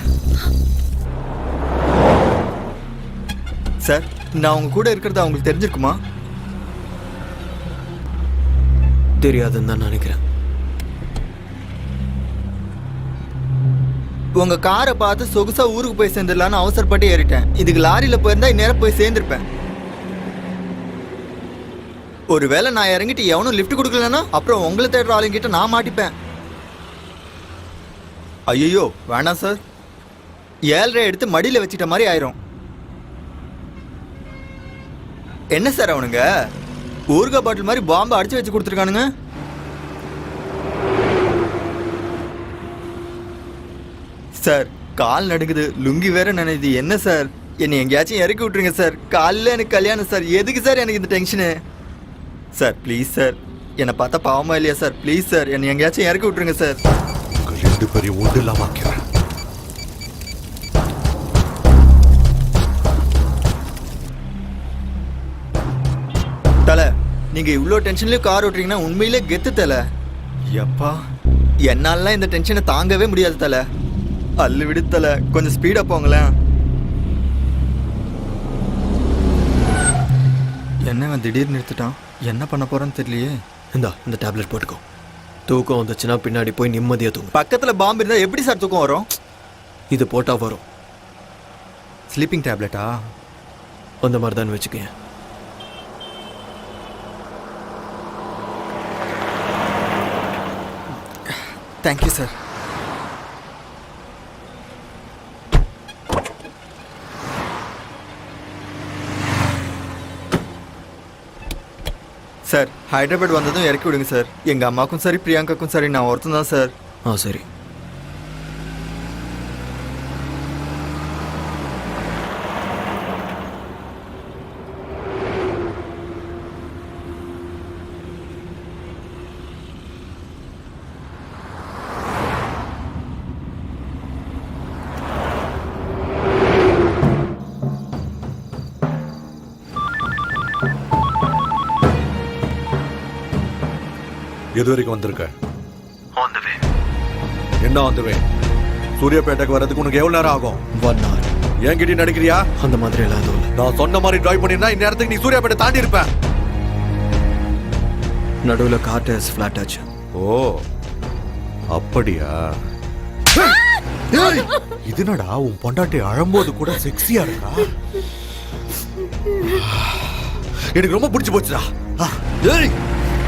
சார், நான் உங்க கூட இருக்கிறது அவங்களுக்கு தெரிஞ்சிருக்குமா? தெரியாதுன்னு தான் நினைக்கிறேன். உங்க காரை பார்த்து சொகுசா ஊருக்கு போய் சேர்ந்துடலான்னு அவசரப்பட்டு ஏறிட்டேன். இதுக்கு லாரியில போயிருந்தா இந்நேரம் போய் சேர்ந்திருப்பேன். ஒருவேளை நான் இறங்கிட்டு எவனும் லிஃப்ட் கொடுக்கலன்னா அப்புறம் உங்களை தேடுற ஆளுங்கிட்ட நான் மாட்டிப்பேன். ஐயோ வேணாம் சார், 7.5 எடுத்து மடியில் வச்சுட்ட மாதிரி ஆயிரும். என்ன சார் அவனுங்க ஊறுகாய் பாட்டில் மாதிரி பாம்பை அடிச்சு வச்சு கொடுத்துருக்கானுங்க. சார் கால் நடுங்குது, லுங்கி வேற நினைது. என்ன சார் என்னை எங்கேயாச்சும் இறக்கி விட்டுருங்க சார். காலைல எனக்கு கல்யாணம் சார். எதுக்கு சார் எனக்கு இந்த டென்ஷனு? சார் ப்ளீஸ் சார், என்னை பார்த்தா பாவமா இல்லையா சார்? ப்ளீஸ் சார் என்னை எங்கேயாச்சும் இறக்கி விட்டுருங்க சார். உங்கள் 2 பேரையும் ஒன்று இல்லாம ஆக்கிறேன். தலை, நீங்க இவ்வளோ டென்ஷன்லயும் கார் ஓட்டுறீங்கன்னா உண்மையிலே கெத்து தலை. எப்பா என்னாலலாம் இந்த டென்ஷனை தாங்கவே முடியாது தலை. அள்ளு விடு தலை, கொஞ்சம் ஸ்பீடா போங்களேன். என்னவன் திடீர்னு நிறுத்திட்டான்? என்ன பண்ண போறான்னு தெரியலையே. இந்த டேப்லெட் போட்டுக்கோ. தூக்கம் வந்துச்சுன்னா பின்னாடி போய் நிம்மதியாக தூங்கும். பக்கத்துல பாம்பு இருந்தா எப்படி சார் தூக்கம் வரும்? இது போட்டால் வரும். ஸ்லீப்பிங் டேப்லெட்டா? அந்த மாதிரி தான் வச்சுக்கேன். Thank you sir. சார் ஹைதராபாத் வந்ததும் இறக்கி விடுங்க சார். எங்கள் அம்மாக்கும் சரி பிரியாங்காக்கும் சரி நான் ஒருத்தன் தான் சார். சரி. எது வரைக்கும் வந்திருக்க? என்ன வந்துவே? சூர்யாபேட்டைக்கு வர்றதுக்கு உனக்கு எவ்வளவு நேரம் ஆகும்? 1 hour. என்கிட்ட நடிக்கிறியா? அந்த மாதிரி எல்லாம் எதுவும் இல்லை. நான் சொன்ன மாதிரி டிரைவ் பண்ணிருந்தா இந்த நேரத்துக்கு நீ சூர்யாபேட்டை தாண்டி இருப்ப. நடுவில் கார் டயர்ஸ் ஃப்ளாட் ஆச்சு. ஓ அப்படியா? இதுனடா உன் பொண்டாட்டி அழும்போது கூட செக்ஸியா இருக்கா? எனக்கு ரொம்ப பிடிச்சு போச்சுடா.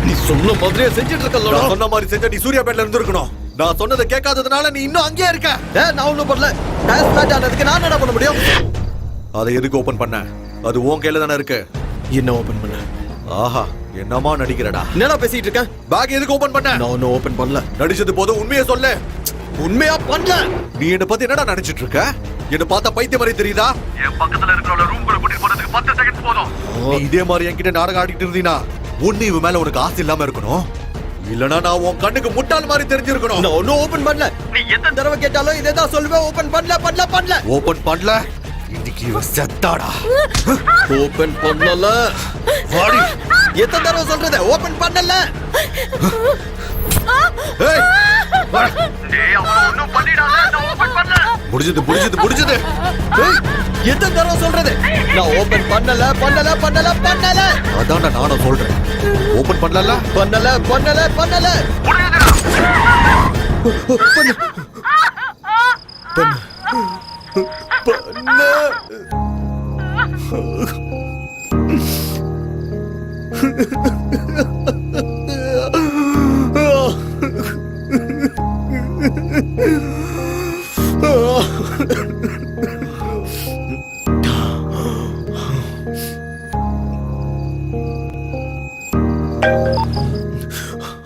நீ சொன்ன மாதிரியே செஞ்சுட்டு இருக்கல. நான் சொன்ன மாதிரி செஞ்சா நீ சூர்யாபேட்ல இருந்திருக்கணும். நான் சொன்னதை கேட்காததுனால நீ இன்னும் அங்கேயே இருக்க. நான் ஒன்றும் பண்ணல. டயர்ஸ் ஃப்ளாட் ஆனதுக்கு நான் என்ன பண்ண முடியும்? அதை எதுக்கு ஓபன் பண்ண? அது உன் கையில தானே இருக்கு. என்ன ஓபன் பண்ண? ஆஹா என்னமா நடிக்கிறடா? என்னடா பேசிட்டு இருக்கேன்? பேக் எதுக்கு ஓபன் பண்ண? நான் ஒன்றும் ஓபன் பண்ணல. நடிச்சது போதும், உண்மையை சொல்லு. உண்மையா பண்ணல. நீ என்ன பத்தி என்னடா நினைச்சிட்டு இருக்க? என்ன பார்த்தா பைத்தியம் மாதிரி தெரியுதா? என் பக்கத்துல இருக்கிற ரூம்குள்ள கூட்டிட்டு போறதுக்கு 10 செகண்ட் போதும். நீ இதே மாதிரி என்கிட்ட நாடகம் ஆடிட்டு இருந்தீனா ஒண்ணு இவன் மேல உனக்கு ஆசை இல்லாம இருக்கணும், இல்லனா நான் உன் கண்ணுக்கு முட்டாள் மாதிரி தெரிஞ்சிருக்கணும். நான் ஒன்றும் ஓபன் பண்ணல. நீ எத்தனை தடவை கேட்டாலும் இதே தான் சொல்லுவேன். ஓபன் பண்ணல. ஓபன் பண்ணல. இன்னைக்கு இவன் செத்தாடா. ஓபன் பண்ணல. வாடி. எத்தனை தடவை சொல்றது? ஓபன் பண்ணல. ஏய் டேய் அவன் ஒண்ணும் பண்ணிடாத. நான் ஓபன் பண்ணல. முடிஞ்சது. ஏய், எத்தனை தடவை சொல்றது? நான் ஓபன் பண்ணல. அதான் நானும் சொல்றேன். ஓபன் பண்ணல. பண்ணல.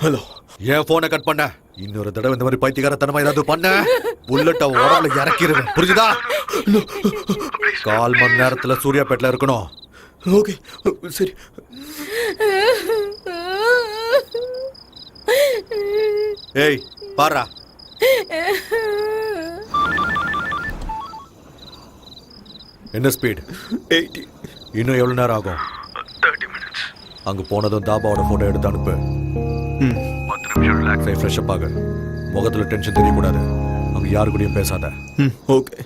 ஹலோ. ஏன் போனை கட் பண்ண? இன்னொரு தடவை இந்த மாதிரி பைத்தியக்காரத்தனமா ஏதாவது பண்ண புல்லட்ட உடம்புல இறக்கிடுவேன். புரிஞ்சுதா? 1/4 மணி நேரத்துல சூர்யாபேட்ல இருக்கணும். ஓகே சரி. ஏய் பாரா. என்ன ஸ்பீட்? 80. இன்னும் எவ்வளவு நேரம் ஆகும்? 30 minutes. அங்க போனதும் தாபாவோட போட்டோ எடுத்து அனுப்பு. 10 நிமிஷம் ரிலாக்ஸ் ஆகி ஃப்ரெஷ் அப் ஆகு. முகத்துல டென்ஷன் தெரியக்கூடாது. அங்க யாரு கூடயும் பேசாத. ஓகே.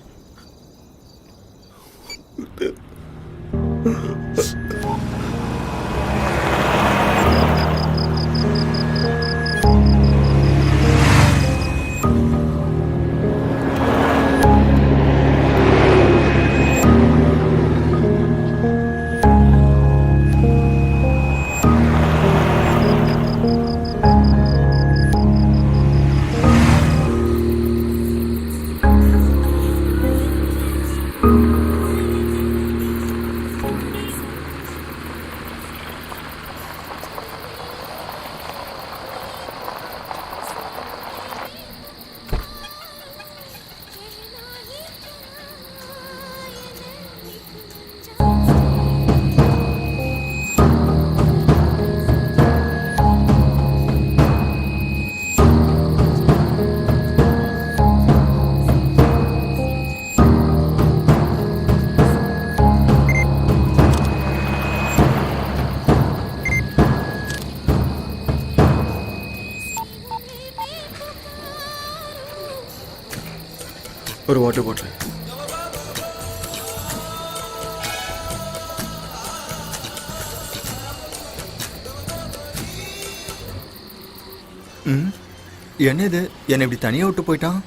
ஒரு வாட்டர் பாட்டில். ம் என்ன இது என்னை இப்படி தனியாக விட்டு போயிட்டான்?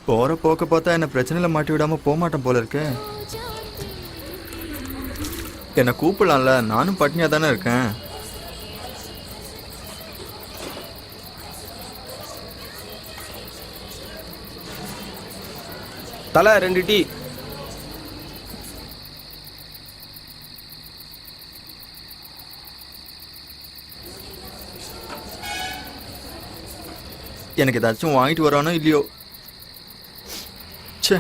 போகிற போக்க பார்த்தா என்னை பிரச்சனையில் மாட்டி விடாமல் போக மாட்டேன் போல இருக்கு. என்னை கூப்பிடலாம்ல, நானும் பட்னியாக தானே இருக்கேன். தலை 2 டீ. எனக்கு ஏதாச்சும் வாங்கிட்டு வரானோ இல்லையோ. ச்சே.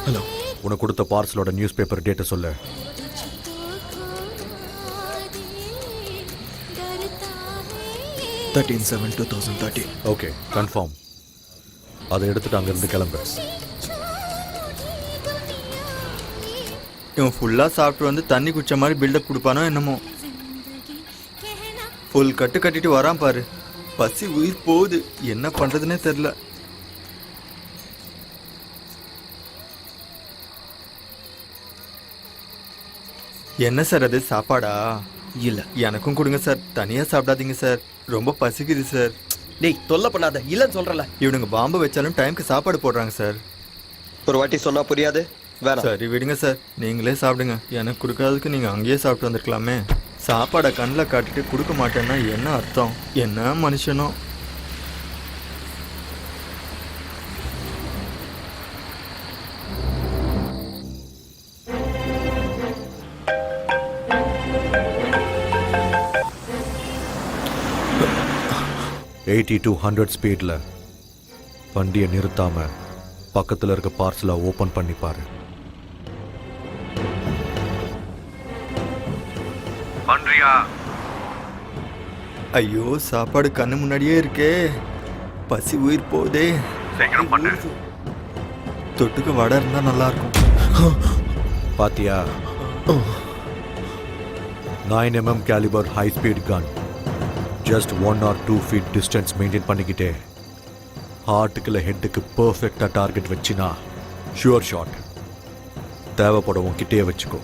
ஹலோ, உனக்கு கொடுத்த பார்சலோட நியூஸ் பேப்பர் டேட்டை சொல்லு. 13/7/2013. Okay, confirm. அதை எடுத்துட்டு அங்கேருந்து கிளம்பு. இவன் ஃபுல்லாக சாப்பிட்டு வந்து தண்ணி குடிச்ச மாதிரி பில்டப் கொடுப்பானோ என்னமோ. ஃபுல் கட்டு கட்டிட்டு வரான் பாரு. பசி உயிர் போகுது, என்ன பண்ணுறதுனே தெரில. என்ன சார் அது சாப்பாடா? இல்ல. எனக்கும் கொடுங்க சார், தனியாக சாப்பிடாதீங்க சார், ரொம்ப பசிக்குது சார். டேய் தொல்லை பண்ணாத, இல்லைன்னு சொல்றல. இவனுங்க பாம்பு வச்சாலும் டைம்க்கு சாப்பாடு போடுறாங்க சார். ஒரு வாட்டி சொன்னா புரியாது, வேணாம். சரி விடுங்க சார், நீங்களே சாப்பிடுங்க. எனக்கு கொடுக்காததுக்கு நீங்கள் அங்கேயே சாப்பிட்டு வந்திருக்கலாமே. சாப்பாடை கண்ணில் காட்டிட்டு கொடுக்க மாட்டேன்னா என்ன அர்த்தம்? என்ன மனுஷனோ. எயிட்டி to 100 ஸ்பீடில் வண்டியை நிறுத்தாம பக்கத்தில் இருக்க பார்சலை ஓப்பன் பண்ணி பாரு. ஐயோ, சாப்பாடு கண்ணு முன்னாடியே இருக்கே, பசி உயிர் போதே. தொட்டுக்கு வடை இருந்தா நல்லா இருக்கும். பாத்தியா? 9mm calibre high speed gun. Just 1 or 2 feet distance maintain பண்ணிக்கிட்டே ஹார்ட்டுக்கு இல்லை ஹெட்டுக்கு பர்ஃபெக்டாக டார்கெட் வச்சினா ஷுவர் ஷாட். தேவைப்படும் கிட்டே வச்சுக்கோ.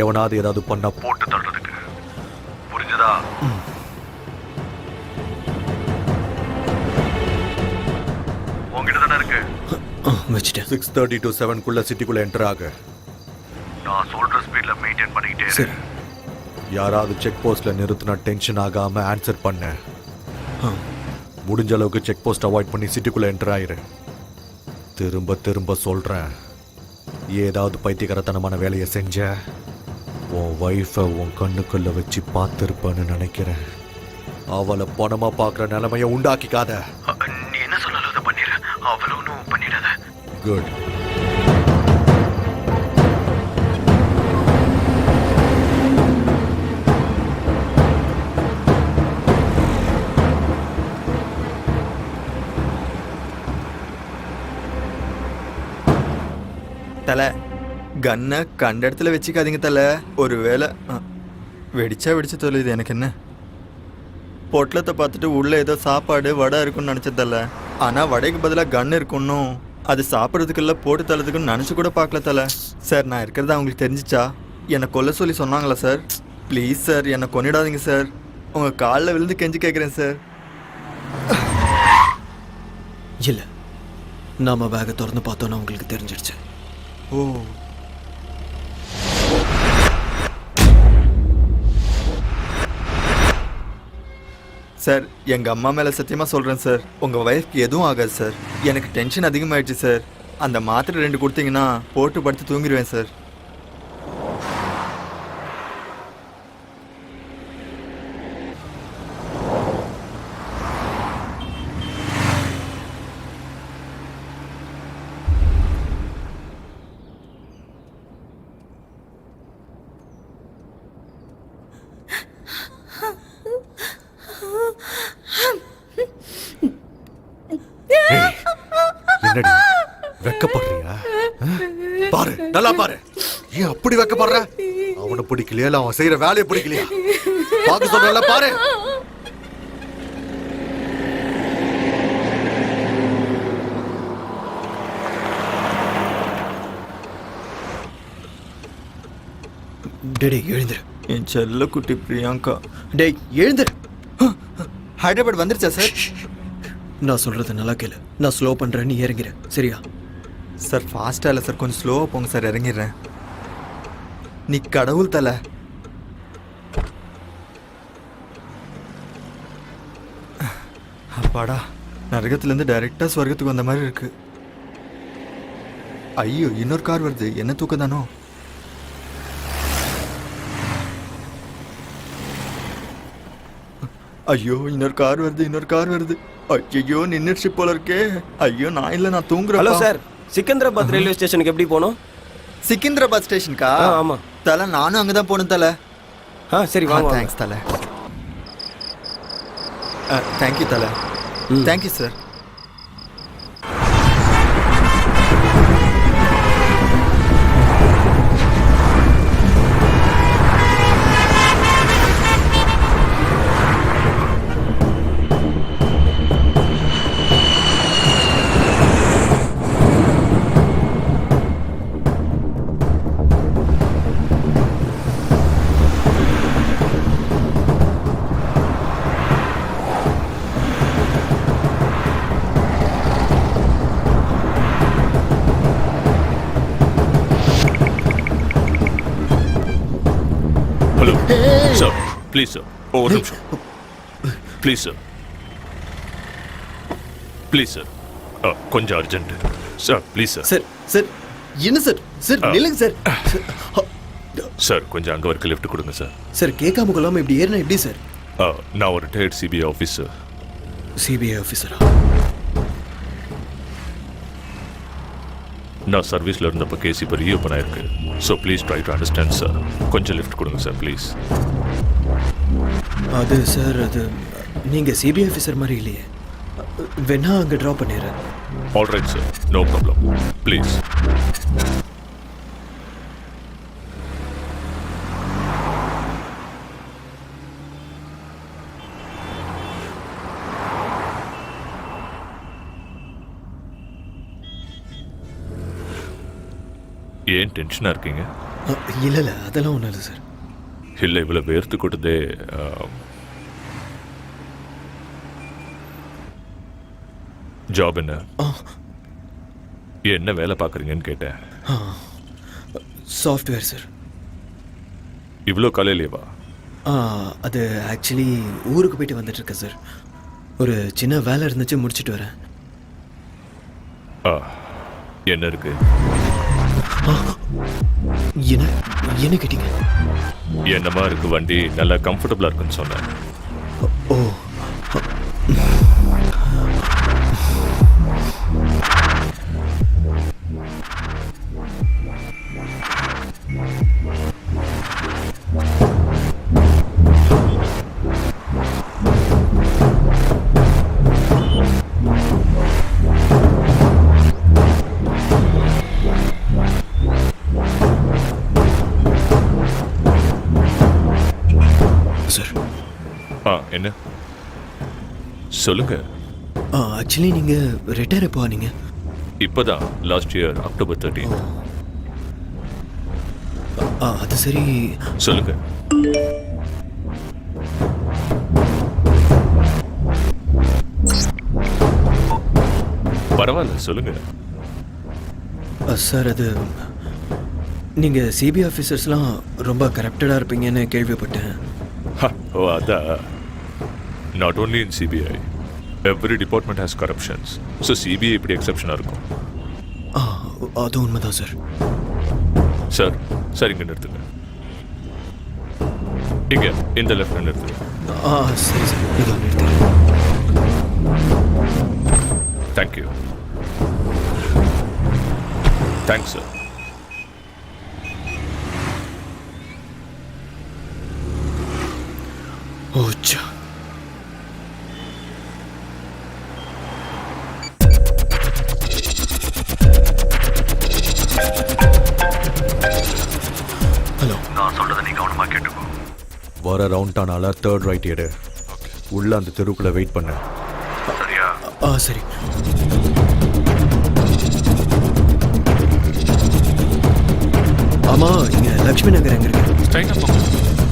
எவனாவது ஏதாவது பண்ணா போட்டு தள்ளுறதுக்கு. புரிஞ்சதா? உங்ககிட்ட தானே இருக்கு. வச்சுட்டேன். 6:30 to 7 சிட்டிக்குள்ள என்டர் ஆகு. நான் சொல்ற ஸ்பீட்ல மெயின்டைன் பண்ணிக்கிட்டே சரி. யாராவது செக் போஸ்ட்ல நிறுத்தினா டென்ஷன் ஆகாம ஆன்சர் பண்ண. முடிஞ்ச அளவுக்கு செக் போஸ்ட் அவாய்ட் பண்ணி சிட்டிக்குள்ள என்டர் ஆயிரு. திரும்ப திரும்ப சொல்றேன், ஏதாவது பைத்தியகாரத்தனமான வேலையை செஞ்ச உன் ஒய்ஃபை உன் கண்ணுக்குள்ள வச்சு பார்த்துருப்பேன்னு நினைக்கிறேன். அவளை பணமா பார்க்குற நிலைமைய உண்டாக்கிக்காத. நீ என்ன சொன்னாலும் அதை பண்ணிடு, அவளை ஒன்றும் பண்ணிடாத. குட். தலை, கன்னை கண்ட இடத்துல வச்சுக்காதீங்க தலை. ஒரு வேளை வெடிச்சா வெடிச்சு தொலையுது, எனக்கு என்ன. பொட்டலத்தை பார்த்துட்டு உள்ளே ஏதோ சாப்பாடு வடை இருக்குன்னு நினச்ச தலை. ஆனால் வடைக்கு பதிலாக கன் இருக்குன்னும் அது சாப்பிட்றதுக்குள்ள போட்டு தள்ளதுக்குன்னு நினச்சி கூட பார்க்கல தலை. சார், நான் இருக்கிறதா அவங்களுக்கு தெரிஞ்சிச்சா என்னை கொல்ல சொல்லி சொன்னாங்களா சார்? ப்ளீஸ் சார், என்னை கொன்னிடாதீங்க சார். உங்கள் காலில் விழுந்து கெஞ்சி கேட்குறேன் சார். இல்ல, நாம பேக்கை திறந்து பார்த்தோன்னா உங்களுக்கு தெரிஞ்சிடுச்சு. ஓ, சார், எங்கள் அம்மா மேலே சத்தியமாக சொல்கிறேன் சார், உங்கள் ஒய்ஃப்க்கு எதுவும் ஆகாது சார். எனக்கு டென்ஷன் அதிகமாகிடுச்சு சார். அந்த மாத்திரை 2 கொடுத்தீங்கன்னா போட்டு படுத்து தூங்கிடுவேன் சார். என்னடி வெக்கப்படுறியா? பாரு, நல்லா பாரு. ஏன் அப்படி வெக்கப்படுற? அவனை பிடிக்கலையா இல்ல அவன் செய்யற வேலையை பிடிக்கலையா? பாக்க சொல்றல பாரு. டேய் எழுந்துரு. என் செல்ல குட்டி பிரியாங்கா. டேய் எழுந்துரு. ஹைதராபாத் வந்துருச்சா சார்? நான் சொல்றது நல்லா கேளு. நான் ஸ்லோ பண்றேன், நீ இறங்கிற சரியா? சார் ஃபாஸ்ட்டாக இல்லை சார், கொஞ்சம் ஸ்லோவாக போங்க சார், இறங்கிடுறேன். நீ கடவுள் தலை. அப்பாடா, நரகத்துலேருந்து டைரெக்டாக ஸ்வர்க்கத்துக்கு வந்த மாதிரி இருக்கு. ஐயோ, இன்னொரு கார் வருது. என்ன தூக்கம் தானோ? ஐயோ, இன்னொரு கார் வருது. ஐயோ, நின்றுச்சு போல இருக்கே. ஐயோ, நான் இல்லை, நான் தூங்குறேன். ஹலோ சார், சிக்கந்தராபாத் ரயில்வே ஸ்டேஷனுக்கு எப்படி போகணும்? சிக்கிந்திராபாத் ஸ்டேஷனுக்கா? ஆமாம் தலை, நானும் அங்கே தான் போகணும் தலை. சரி வாங்க. தேங்க்ஸ் தலை. தேங்க்யூ தலை. Thank you sir. Hello sir, please sir, ஒரு நிமிஷம் ப்ளீஸ் சார், ப்ளீஸ் சார், கொஞ்சம் urgent sir, please sir. Sir sir என்ன சார்? சார் நில்லுங்க சார். சார் கொஞ்சம் அங்கே வரைக்கும் லிஃப்ட் கொடுங்க சார். சார் கேட்காம கொள்ளாம இப்படி ஏறினா எப்படி சார்? நான் ஒரு ரிட்டையர்ட் சிபிஐ ஆஃபீஸர். சிபிஐ ஆஃபீஸரா? நான் சர்வீஸில் இருந்தப்போ கேஸ் இப்போ ரீஓப்பன் ஆயிருக்கு. So please try to understand sir. கொஞ்சம் லிஃப்ட் கொடுங்க சார் ப்ளீஸ். அது சார், அது நீங்கள் சிபிஐ ஆஃபீஸர் மாதிரி இல்லையே. வேணா அங்கே ட்ராப் பண்ணிடுறேன். Alright sir, no problem, please. ஏன் டென்ஷனாக இருக்கீங்க? இல்லை இல்லை, அதெல்லாம் ஒன்றும் இல்லை சார். இல்லை, இவ்வளோ வேர்த்து கொடுத்தே. ஜாப் என்ன? என்ன வேலை பார்க்குறீங்கன்னு கேட்டேன். Software sir. இவ்வளோ காலையிலேவா? அது ஆக்சுவலி ஊருக்கு போயிட்டு வந்துட்டுருக்கேன் சார். ஒரு சின்ன வேலை இருந்துச்சு, முடிச்சுட்டு வரேன். என்ன இருக்கு? என்ன கேட்டீங்க? என்னமா இருக்கு வண்டி? நல்லா கம்ஃபர்டபுளாக இருக்குன்னு சொன்னேன். ஓ, சார். என்ன சொல்லுங்க. ஆக்சுவலி நீங்கள் ரிட்டையர் எப்போ ஆனீங்க? இப்போதான், லாஸ்ட் இயர் அக்டோபர் 13. அது சரி. சொல்லுங்க. பரவாயில்ல, சொல்லுங்க. சார், அது நீங்கள் சிபிஐ ஆஃபீஸர்ஸ்லாம் ரொம்ப கரப்டடாக இருப்பீங்கன்னு கேள்விப்பட்டேன். ஓ, அதான். Not only in CBI, every department has corruptions. So CBI இப்படி எக்ஸப்ஷனாக இருக்கும். அது உண்மைதான் சார். சார், சார் இங்கே நிறுத்துங்க. இங்கே இந்த லெஃப்ட் நிறுத்துங்க. சரி சார், இதோ நிறுத்துங்க. தேங்க்யூ. Thanks sir. ஓச்சா. வர ரவுண்ட் டானால தேர்ட் ரைட் எடு. உள்ள அந்த தெருவுக்குள்ள வெயிட் பண்ணு. சரி. ஆமா, இங்க லக்ஷ்மி நகர் எங்க இருக்கு? ஸ்ட்ரைட்டா போங்க.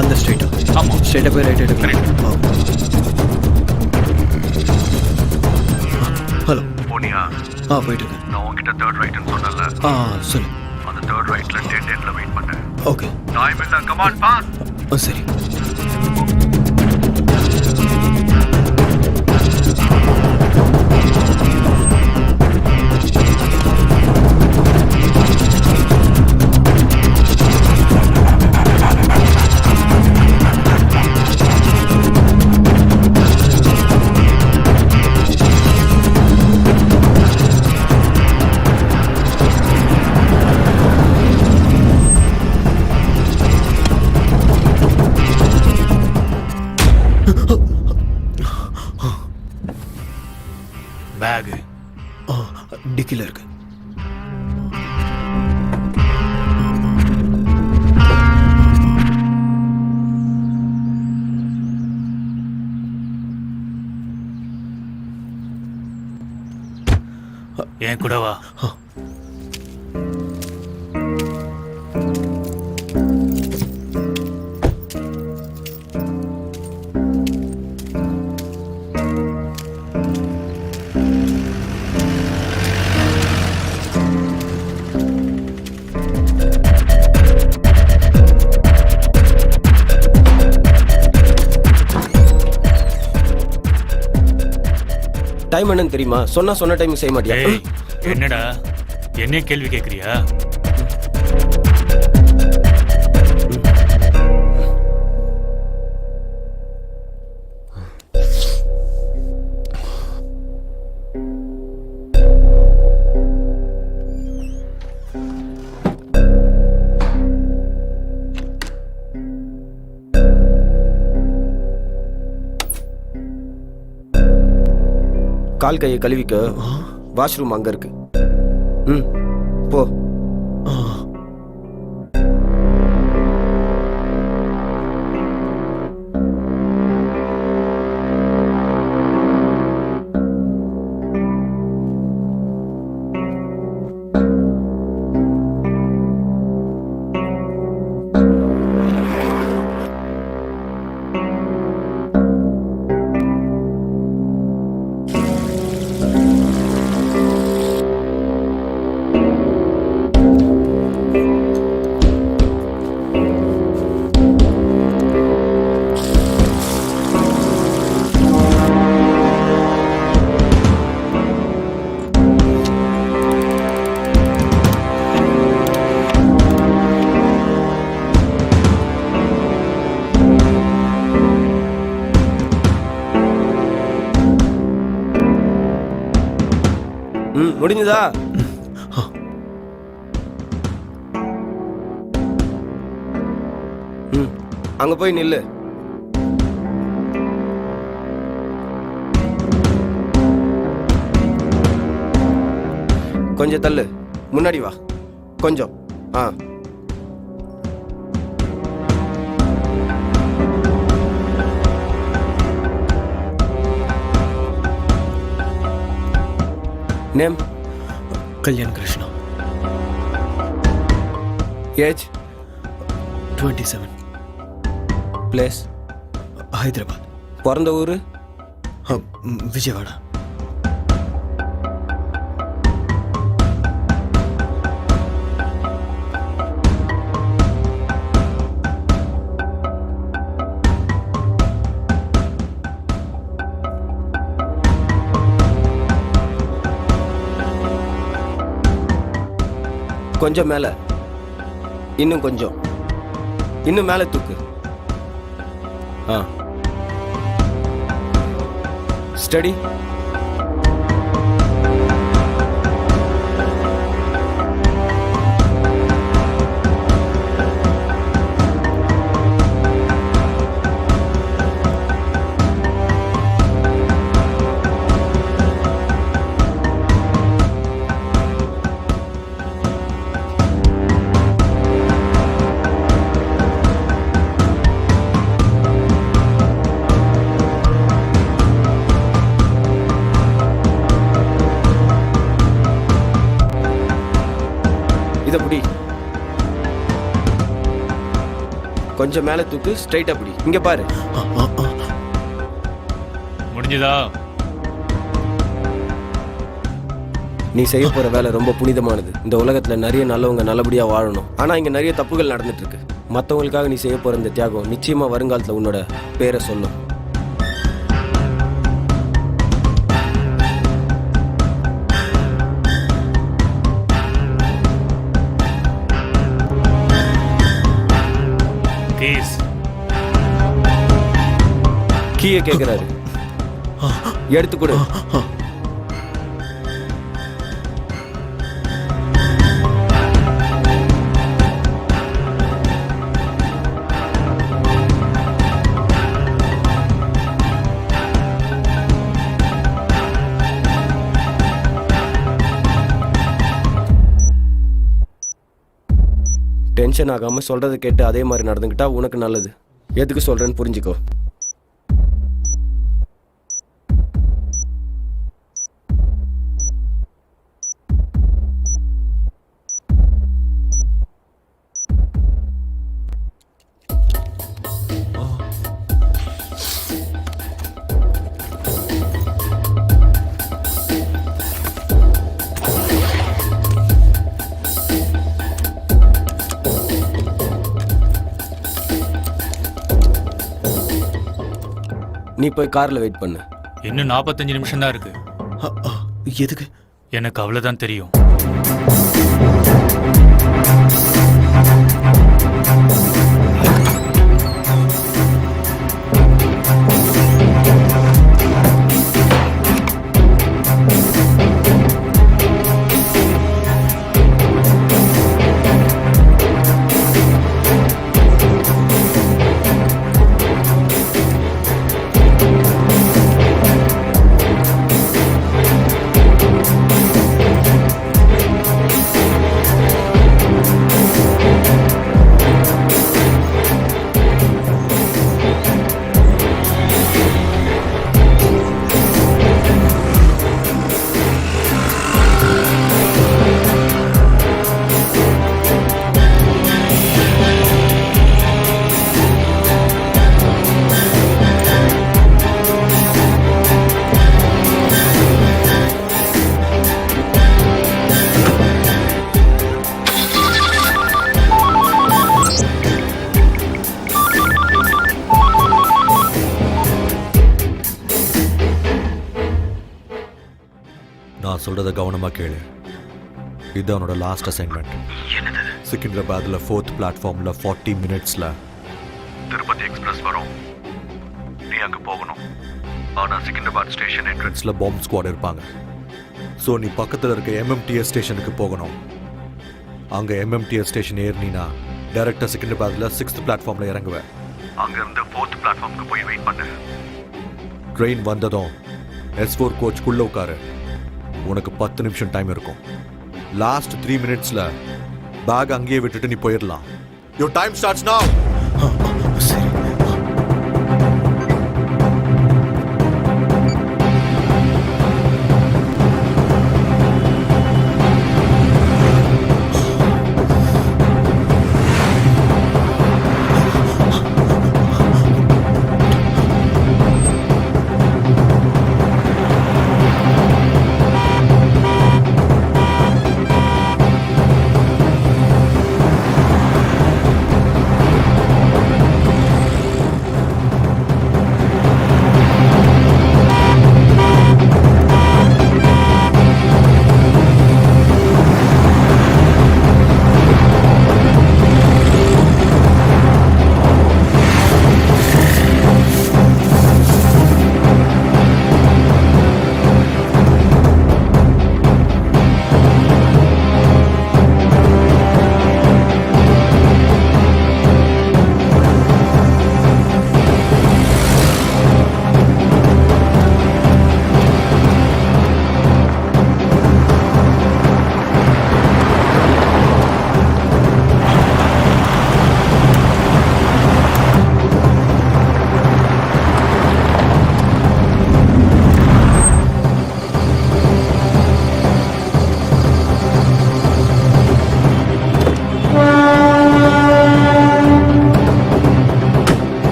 அந்த ஸ்ட்ரைட்டா? ஆமா. ஸ்ட்ரைட்டா போய் ரைட் எடுக்கிறேன். ஹலோ. போனியா? போயிட்டு இருக்கேன். நான் உன்கிட்ட தேர்ட் ரைட்னு சொன்னல. சொல்லு. அந்த தேர்ட் ரைட்ல டெட் எண்ட்ல வெயிட் பண்ணு. ஓகே. டைம் இல்ல, கம் ஆன் பாஸ். சரி. பேக் டிக்கில இருக்கு. என் கூட வா. டைம் என்னன்னு தெரியுமா? சொன்ன டைம் செய்ய மாட்டியா? ஏய், என்னடா என்ன கேள்வி கேக்குறியா? கால் கையை கழுவிக்க வாஷ்ரூம் அங்க இருக்கு. போ. முடிஞ்சதா? அங்க போய் நில்லு. கொஞ்சம் தள்ளு. முன்னாடி வா. கொஞ்சம். Name? Kalyan Krishna. Age? 27. Place? Hyderabad. பிறந்த ஊரு? விஜயவாடா. கொஞ்சம் மேல. இன்னும் கொஞ்சம். இன்னும் மேல தூக்கு. ஸ்டடி. கொஞ்சம் மேலே தூக்கு, ஸ்ட்ரைட்டா பிடி. இங்க பாரு. முடிஞ்சதா? நீ செய்ய போற வேலை ரொம்ப புனிதமானது. இந்த உலகத்துல நிறைய நல்லவங்க நல்லபடியா வாழணும். ஆனா இங்க நிறைய தப்புகள் நடந்துட்டு இருக்கு. மற்றவங்களுக்காக நீ செய்ய போற இந்த தியாகம் நிச்சயமா வருங்காலத்துல உன்னோட பேரை சொல்லும். கேஸ் கீழே கேட்கிறாரு, எடுத்து கொடு. டென்ஷன் ஆகாம சொல்றதை கேட்டு அதே மாதிரி நடந்துக்கிட்டா உனக்கு நல்லது. எதுக்கு சொல்றேன்னு புரிஞ்சுக்கோ. நீ போய் கார்ல வெயிட் பண்ணு. இன்னும் 45 நிமிஷம் தான் இருக்கு. எதுக்கு? எனக்கு அவ்வளவுதான் தெரியும். நான் சொல்றத கவனமா கேளு. இது அவனோட லாஸ்ட் அசைன்மெண்ட். சிக்கிந்திராபாத்ல 4th பிளாட்ஃபார்ம்ல 40 மினிட்ஸ்ல திருப்பதி எக்ஸ்பிரஸ் வரும். நீ அங்க போகணும். ஆனா சிக்கிந்திராபாத் ஸ்டேஷன் என்ட்ரன்ஸ்ல பாம்பு ஸ்குவாட் இருப்பாங்க. ஸோ நீ பக்கத்தில் இருக்க MMTS ஸ்டேஷனுக்கு போகணும். அங்கே MMTS ஸ்டேஷன் ஏறினா டைரக்டாக சிக்கிந்திராபாத்ல 6th பிளாட்ஃபார்ம்ல இறங்குவேன். அங்கேருந்து 4th பிளாட்ஃபார்முக்கு போய் வெயிட் பண்ணு. ட்ரெயின் வந்ததும் S4 கோச்சுக்குள்ள உட்காரு. உனக்கு 10 நிமிஷம் டைம் இருக்கும். லாஸ்ட் 3 மினிட்ஸ்ல பேக் அங்கேயே விட்டுட்டு நீ போயிடலாம். யுவர் டைம் ஸ்டார்ட்ஸ் நவ. சரி.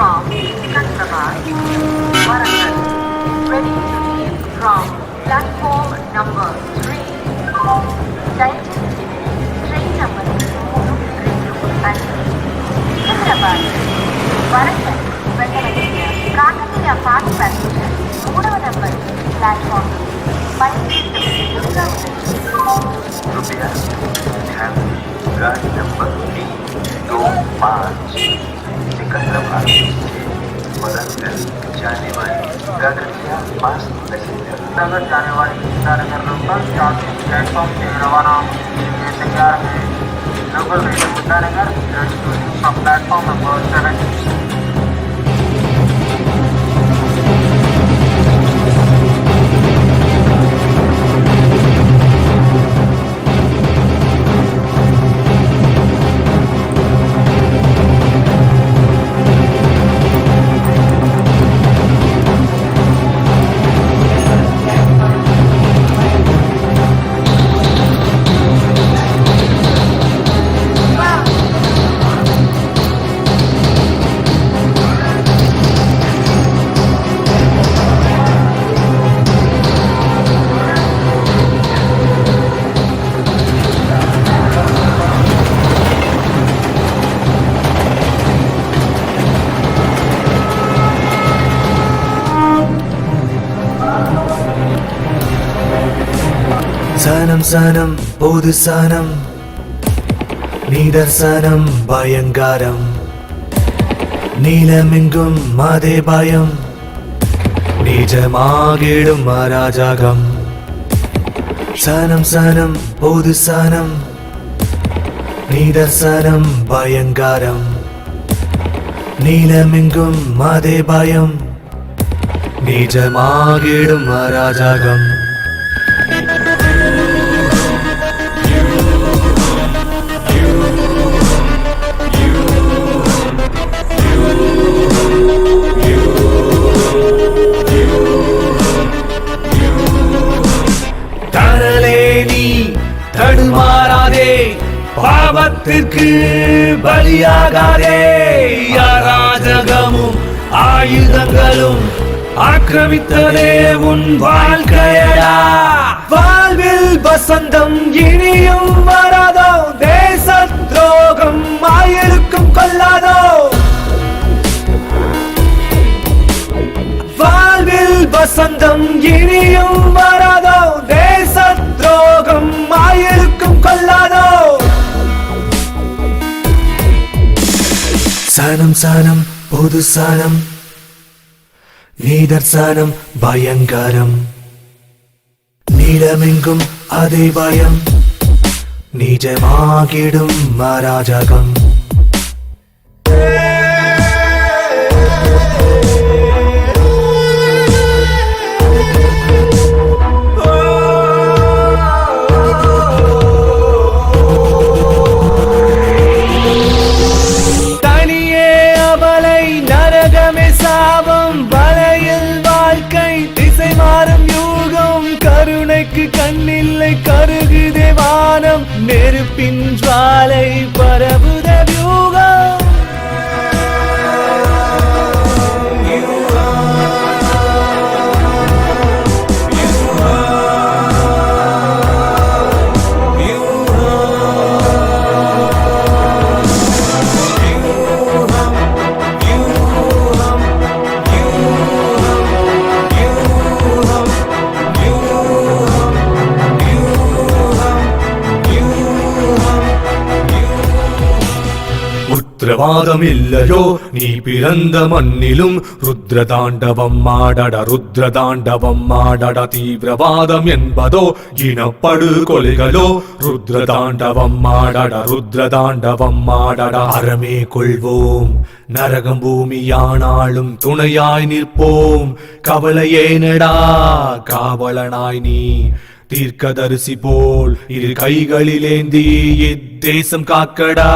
from Secunderabad, Warangal. Ready to leave from platform number 3. దయచేసి train number 3, 2 and Secunderabad Warangal వెళ్ళవలసిన కాకతీయ ఫాస్ట్ ప్యాసింజర్ 3వ నంబర్ ప్లాట్ఫామ్ బయలుదేరుగా कृपया ध्यान गाड़ी नंबर 325 सिकंदराबाद से वरंगल जाने वाली काकतीय फास्ट पैसेंजर नगर जाने वाली नगर नंबर 4 प्लेटफॉर्म से रवाना होने के लिए तैयार है। Local railway Muddanagar from platform number 7। சனம் சனம் பொது சனம் நிதர்சனம் பயங்காரம் நீலமெங்கும் அதே பயம் நிஜமாகிடும் அராஜகம் சனம் சனம் பொது சனம் நிதர்சனம் பயங்காரம் நீலமெங்கும் அதே பயம் நிஜமாகிடும் அராஜகம் தடுமாறாதே பாவத்திற்கு பலியாகாதே அராஜகமும் ஆயுதங்களும் ஆக்கிரமித்ததே உன் வாழ்க்கையடா வாழ்வில் வசந்தம் இனியும் வராதோ தேச துரோகம் ஆயிருக்கும் கொள்ளாதோ வாழ்வில் வசந்தம் இனியும் வராதோ தேச துரோகம் ஆயிருக்கும் கொள்ளாதோ சனம் சனம் பொது சனம் நீதர்சனம் பயங்கரம் நீளமெங்கும் அதே பயம் நிஜமாகிடும் அராஜகம் கண்ணில்லை கருகுதே வானம் நெருப்பின் ஜுவாலை பரவுத வியூகம் ருத்ரவாதம் இல்லையோ நீ பிறந்த மண்ணிலும் ருத்ரதாண்டவம் ஆடட தீவிரவாதம் என்பதோ இனப்படுகொலைகளோ ருத்ரதாண்டவம் ஆடட அறமே கொள்வோம் நரகம் பூமியானாலும் துணையாய் நிற்போம் கவலையேனடா காவலனாய் நீ தீர்க்கதரிசி போல் இரு கைகளிலேந்தி இத்தேசம் காக்கடா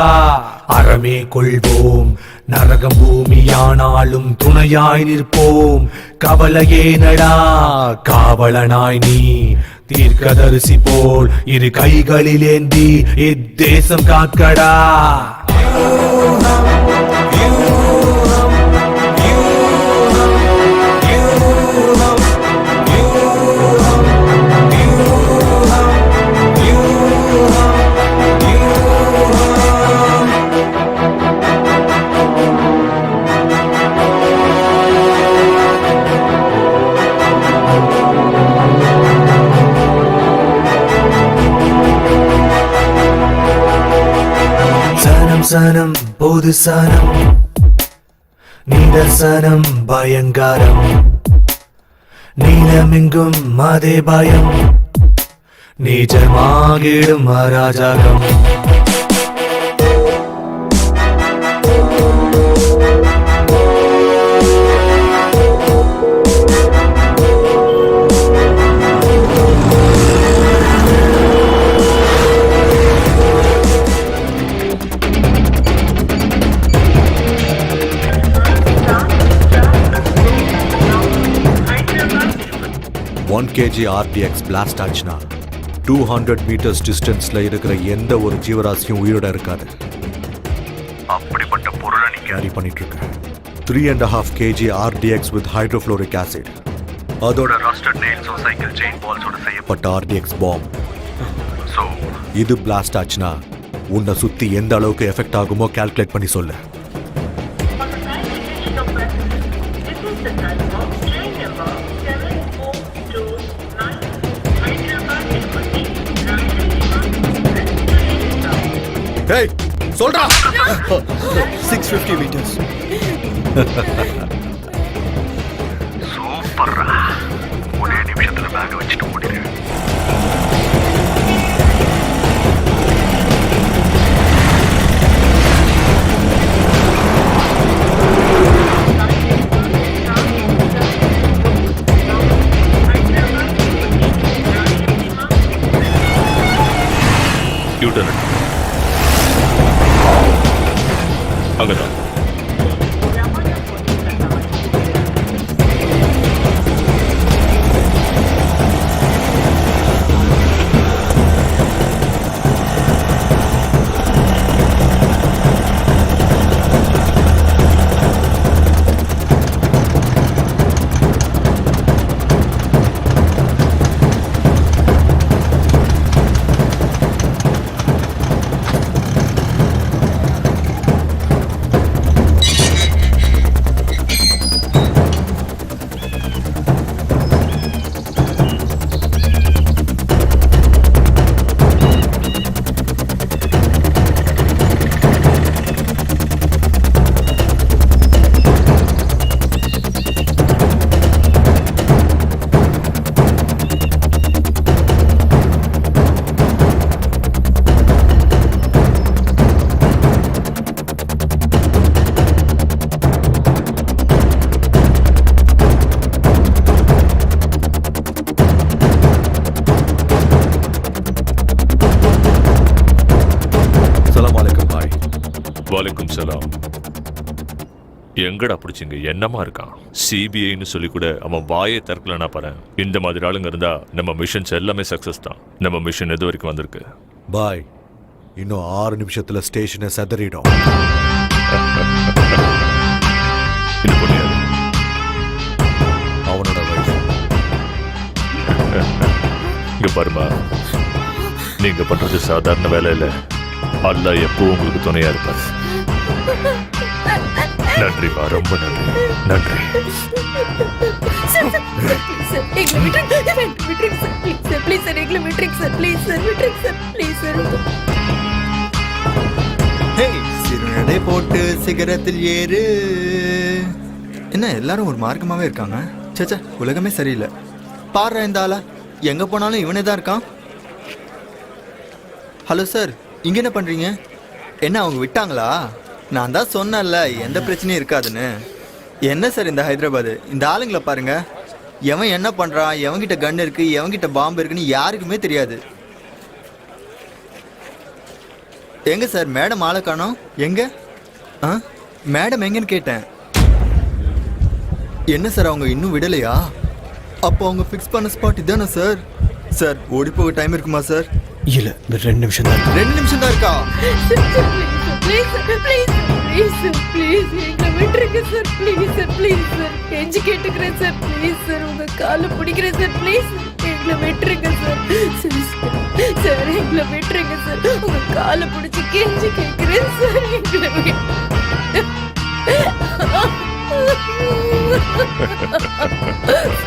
அறமே கொள்வோம் நரகம் பூமியானாலும் துணையாய் நிற்போம் கவலையேனடா காவலனாய் நீ தீர்க்கதரிசி போல் இரு கைகளிலேந்தி இத்தேசம் காக்கடா ദർശനം പൊതുസനം നിദർശനം ഭയങ്കരം നീലമെങ്കും അതേ ഭയം നിജമാകിടും Arajakam one KG RDX blast ஆச்சுன்னா 200 meters டிஸ்டன்ஸ்ல இருக்கிற எந்த ஒரு ஜீவராசியும் உயிரோட இருக்காது. அப்படிப்பட்ட பொருளை நீ கேரி பண்ணிட்டு இருக்க. 3.5 kg RDX with hydrofluoric acid. அதோட ரஸ்டட் நெயில்ஸ் சைக்கிள் செயின் பால்ஸோட செய்யப்பட்ட RDX பாம். ஸோ இது பிளாஸ்ட் ஆச்சுன்னா உன்னை சுத்தி எந்த அளவுக்கு எஃபெக்ட் ஆகுமோ கால்குலேட் பண்ணி சொல்லு. Hey, சொல்றா 650 meters. சூப்பர்ரா. ஒரே நிமிஷத்துல பேக் வச்சுட்டு ஓடிடு. யூட்டர்ன் அங்கதான். வாலைக்கும் சலாம். எங்கடா பிடிச்சிங்க? என்னமா இருக்கான்? சிபிஐன்னு சொல்லி கூட அவன் வாயை திறக்கலன்னா பாரு. இந்த மாதிரி ஆளுங்க இருந்தா நம்ம மிஷன்ஸ் எல்லாமே சக்சஸ் தான். நம்ம மிஷன் எது வரைக்கும் வந்திருக்கு? பாய், இன்னும் 6 நிமிஷத்துல ஸ்டேஷனை செதறிடும். இது பண்ணியாது. அவனோட வயசு. இங்க பாருமா, நீங்க பண்றது சாதாரண வேலை இல்ல. அல்லாஹ் எப்போ உங்களுக்கு துணையா இருப்பார். நன்றிப்பா, ரொம்ப நன்றி. நன்றி. சிறுநடை போட்டு சிகரத்தில் ஏறு. என்ன எல்லாரும் ஒரு மார்க்கமாவே இருக்காங்க? சேச்சா, உலகமே சரியில்லை. பாடுற இந்த ஆளா, எங்க போனாலும் இவனே தான் இருக்கான். ஹலோ சார், இங்க என்ன பண்றீங்க? என்ன அவங்க விட்டாங்களா? நான் தான் சொன்னேன்ல எந்த பிரச்சனையும் இருக்காதுன்னு. என்ன சார் இந்த ஹைதராபாத், இந்த ஆளுங்களை பாருங்க. எவன் என்ன பண்றான், எவன்கிட்ட கன் இருக்கு, எவன்கிட்ட பாம்பு இருக்குன்னு யாருக்குமே தெரியாது. எங்க சார் மேடம் ஆளை காணோம்? எங்க? மேடம் எங்கன்னு கேட்டேன். என்ன சார் அவங்க இன்னும் விடலையா? அப்போ அவங்க ஃபிக்ஸ் பண்ண ஸ்பாட் இதானே சார்? சார் ஓடி போக டைம் இருக்குமா சார்? இல்ல, 2 நிமிஷம் தான். 2 நிமிஷம் தான் இருக்கா? கேட்டுக்கிறேன் சார், ப்ளீஸ் சார், உங்க காலை பிடிக்கிறேன் சார், ப்ளீஸ் எங்களை விட்டுருங்க சார். சார் எங்களை விட்டுருங்க சார், உங்க காலை பிடிச்சி கெஞ்சி கேட்கிறேன் சார், எங்களை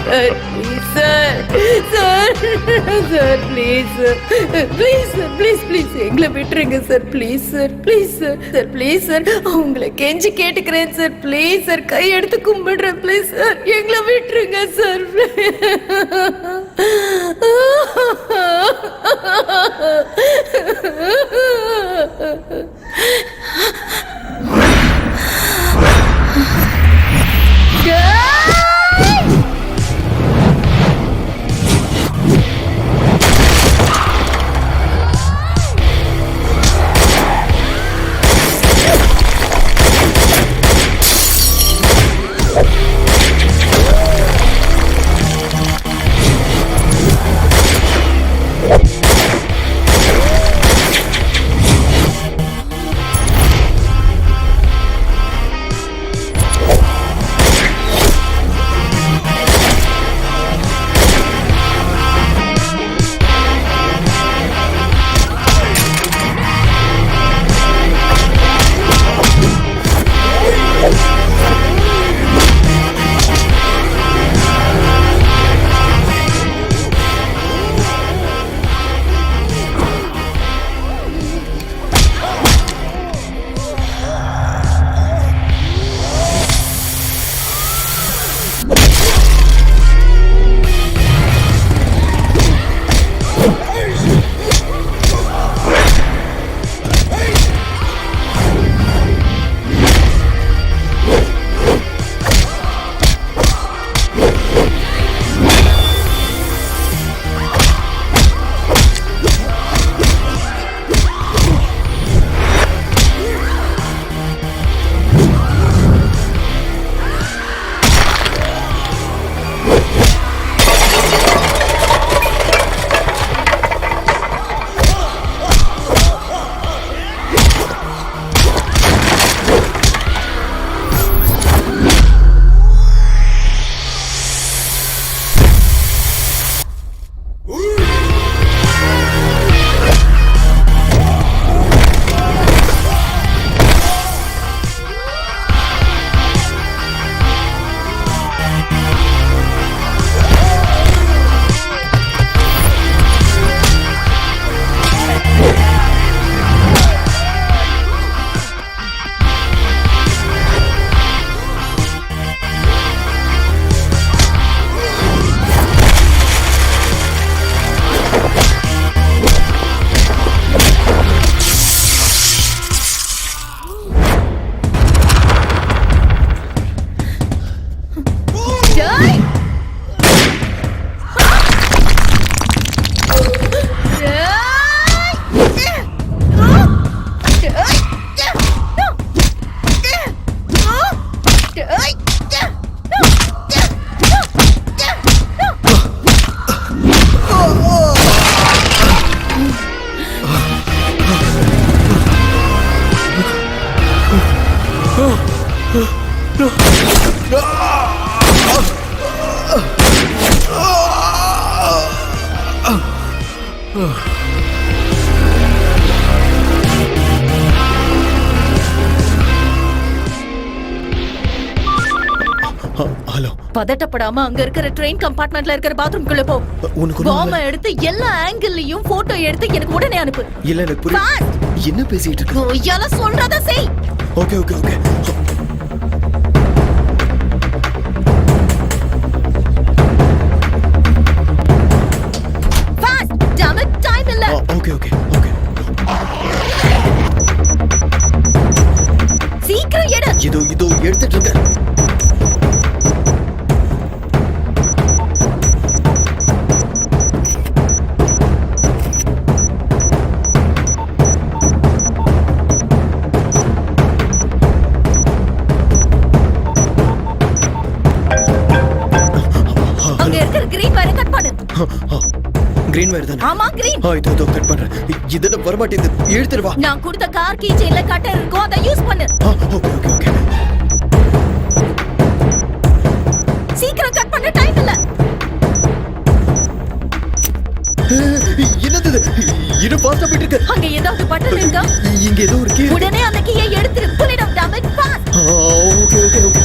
sir please sir sir sir please please sir please please எங்களை விட்டுருங்க sir please sir please sir sir please sir உங்களை கெஞ்சி கேட்டுக்கிறேன் சார் ப்ளீஸ் சார் கையெடுத்து கும்பிடுறேன் ப்ளீஸ் சார் எங்களை விட்டுருங்க சார் ஹலோ, பதட்டப்படாம அங்க இருக்கிற ட்ரெயின் கம்பார்ட்மெண்ட்ல இருக்கிற பாத்ரூம்குள்ள போ. பாம்ப எடுத்து எல்லா ஆங்கிள்லயும் போட்டோ எடுத்து எனக்கு உடனே அனுப்பு. இல்ல எனக்கு புரியல. என்ன பேசிட்டு இருக்க? ஓயால சொல்றத செய். Okay okay okay. Fast. damn it, time இல்ல. Okay okay okay. சீக்கிரம் எடு. இதோ எடுத்துட்டு இருக்கேன். கிரீன் வயர் தானே? ஆமா கிரீன். இதோ கட் பண்றேன். இதெல்லாம் வர மாட்டேங்குது. இழுத்துட்டு வா. நான் கொடுத்த கார் கீ செயின்ல கட்டர் இருக்கும், அதை யூஸ் பண்ணு. Okay okay okay. சீக்கிரம் கட் பண்ண, டைம் இல்ல. என்னது இது? ஃபாஸ்டா போயிட்டு இருக்கு. அங்க ஏதாவது பட்டன் இருக்கா? இங்க ஏதோ ஒரு கீ. உடனே அந்த கீயை எடுத்துரு. Pull it up, damn it, fast. Okay okay okay.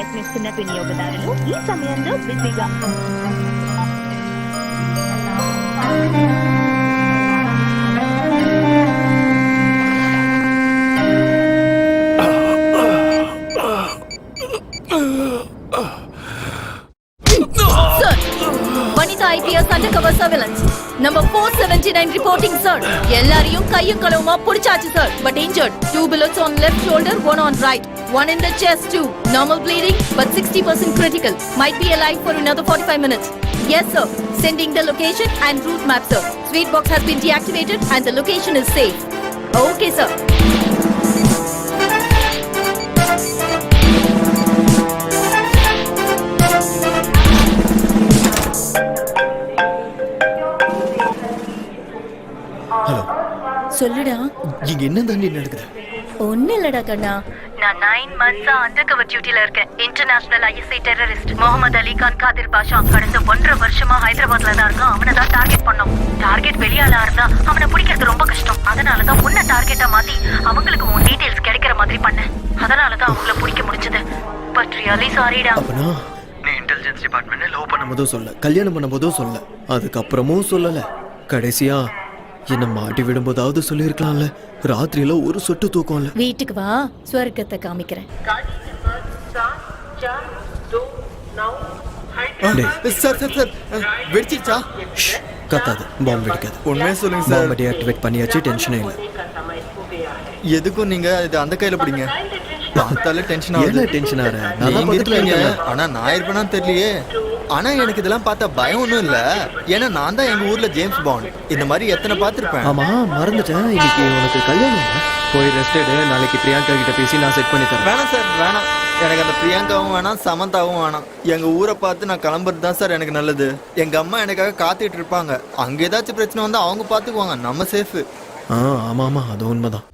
ప్రయత్నిస్తున్న వినియోగదారులు ఈ సమయంలో బిజీగా Sir, Vanita IPS undercover surveillance. Number 479 reporting, sir. எல்லாரையும் கையும் களவுமா புடிச்சாச்சு, sir. But injured. 2 bullets on left shoulder, 1 on right. 1 in the chest too. Normal bleeding, but 60% critical. Might be alive for another 45 minutes. Yes, sir. Sending the location and route map, sir. Sweet box has been deactivated and the location is safe. Okay, sir. Hello, சொல்லுடா. இங்க என்ன தாண்டி நடக்குது? ஒண்ணு இல்லடா கண்ணா. நான் 9 months அண்டர்கவர் டியூட்டில இருக்கேன். International ISI terrorist Mohammed Ali Khan Qadir பாஷா கடந்த 1.5 வருஷமா ஹைதராபாத்ல தான் இருக்கான். அவனை தான் டார்கெட் பண்ணோம். டார்கெட் வெளியாளா இருந்தா அவனை பிடிக்கிறது ரொம்ப கஷ்டம். அதனால தான் உன்னை டார்கெட்டா மாத்தி அவங்களுக்கு உன் டீடைல்ஸ் கிடைக்கிற மாதிரி பண்ணேன். அதனால தான் அவங்கள பிடிக்க முடிஞ்சது. பட் ரியலி சாரிடா. அப்பனா நீ இன்டெலிஜென்ஸ் டிபார்ட்மெண்ட்ல லவ் பண்ணும்போதும் சொல்ல, கல்யாணம் பண்ணும்போதும் சொல்ல, அதுக்கப்புறமும் சொல்லல. கடைசியா என்ன மாட்டி விடும்போதாவது சொல்லியிருக்கலாம்ல. ராத்திரியில ஒரு சொட்டு தூக்கம் இல்ல. வீட்டுக்கு வா, ஸ்வர்க்கத்தை காமிக்கிறேன். சார் சார் சார் வெடிச்சிருச்சா? கத்தாது, பாம்பு வெடிக்காது. உண்மையை சொல்லுங்க சார். பாம்பை டீஆக்டிவேட் பண்ணியாச்சு, டென்ஷனே இல்லை. எதுக்கும் நீங்க இது அந்த கையில பிடிங்க. பார்த்தாலே டென்ஷன் ஆகுது. என்ன டென்ஷன் ஆற? நல்லா நீங்க பக்கத்துல இருக்கீங்க. இருக்கேன். ஆனா நான் இருப்பேனா தெரியலையே. ஆனா எனக்கு இதெல்லாம் பார்த்தா பயம் ஒன்றும் இல்ல. ஏன்னா நான் தான் எங்க ஊர்ல ஜேம்ஸ் பாண்ட். இந்த மாதிரி எத்தனை பார்த்துருப்பேன். ஆமா, மறந்துட்டேன். இன்னைக்கு உனக்கு கல்யாணம் இல்ல? போய் ரெஸ்ட் எடு. நாளைக்கு பிரியங்கா கிட்ட பேசி நான் செட் பண்ணி தரேன். வேணாம் சார், வேணாம். எனக்கு அந்த பிரியங்காவும் வேணாம், சமந்தாவும் வேணாம். எங்க ஊரை பார்த்து நான் கிளம்புறது தான் சார் எனக்கு நல்லது. எங்க அம்மா எனக்காக காத்துக்கிட்டு இருப்பாங்க. அங்க ஏதாச்சும் பிரச்சனை வந்தா அவங்க பார்த்துக்குவாங்க. நம்ம சேஃபு. ஆமா ஆமா, அது உண்மைதான்.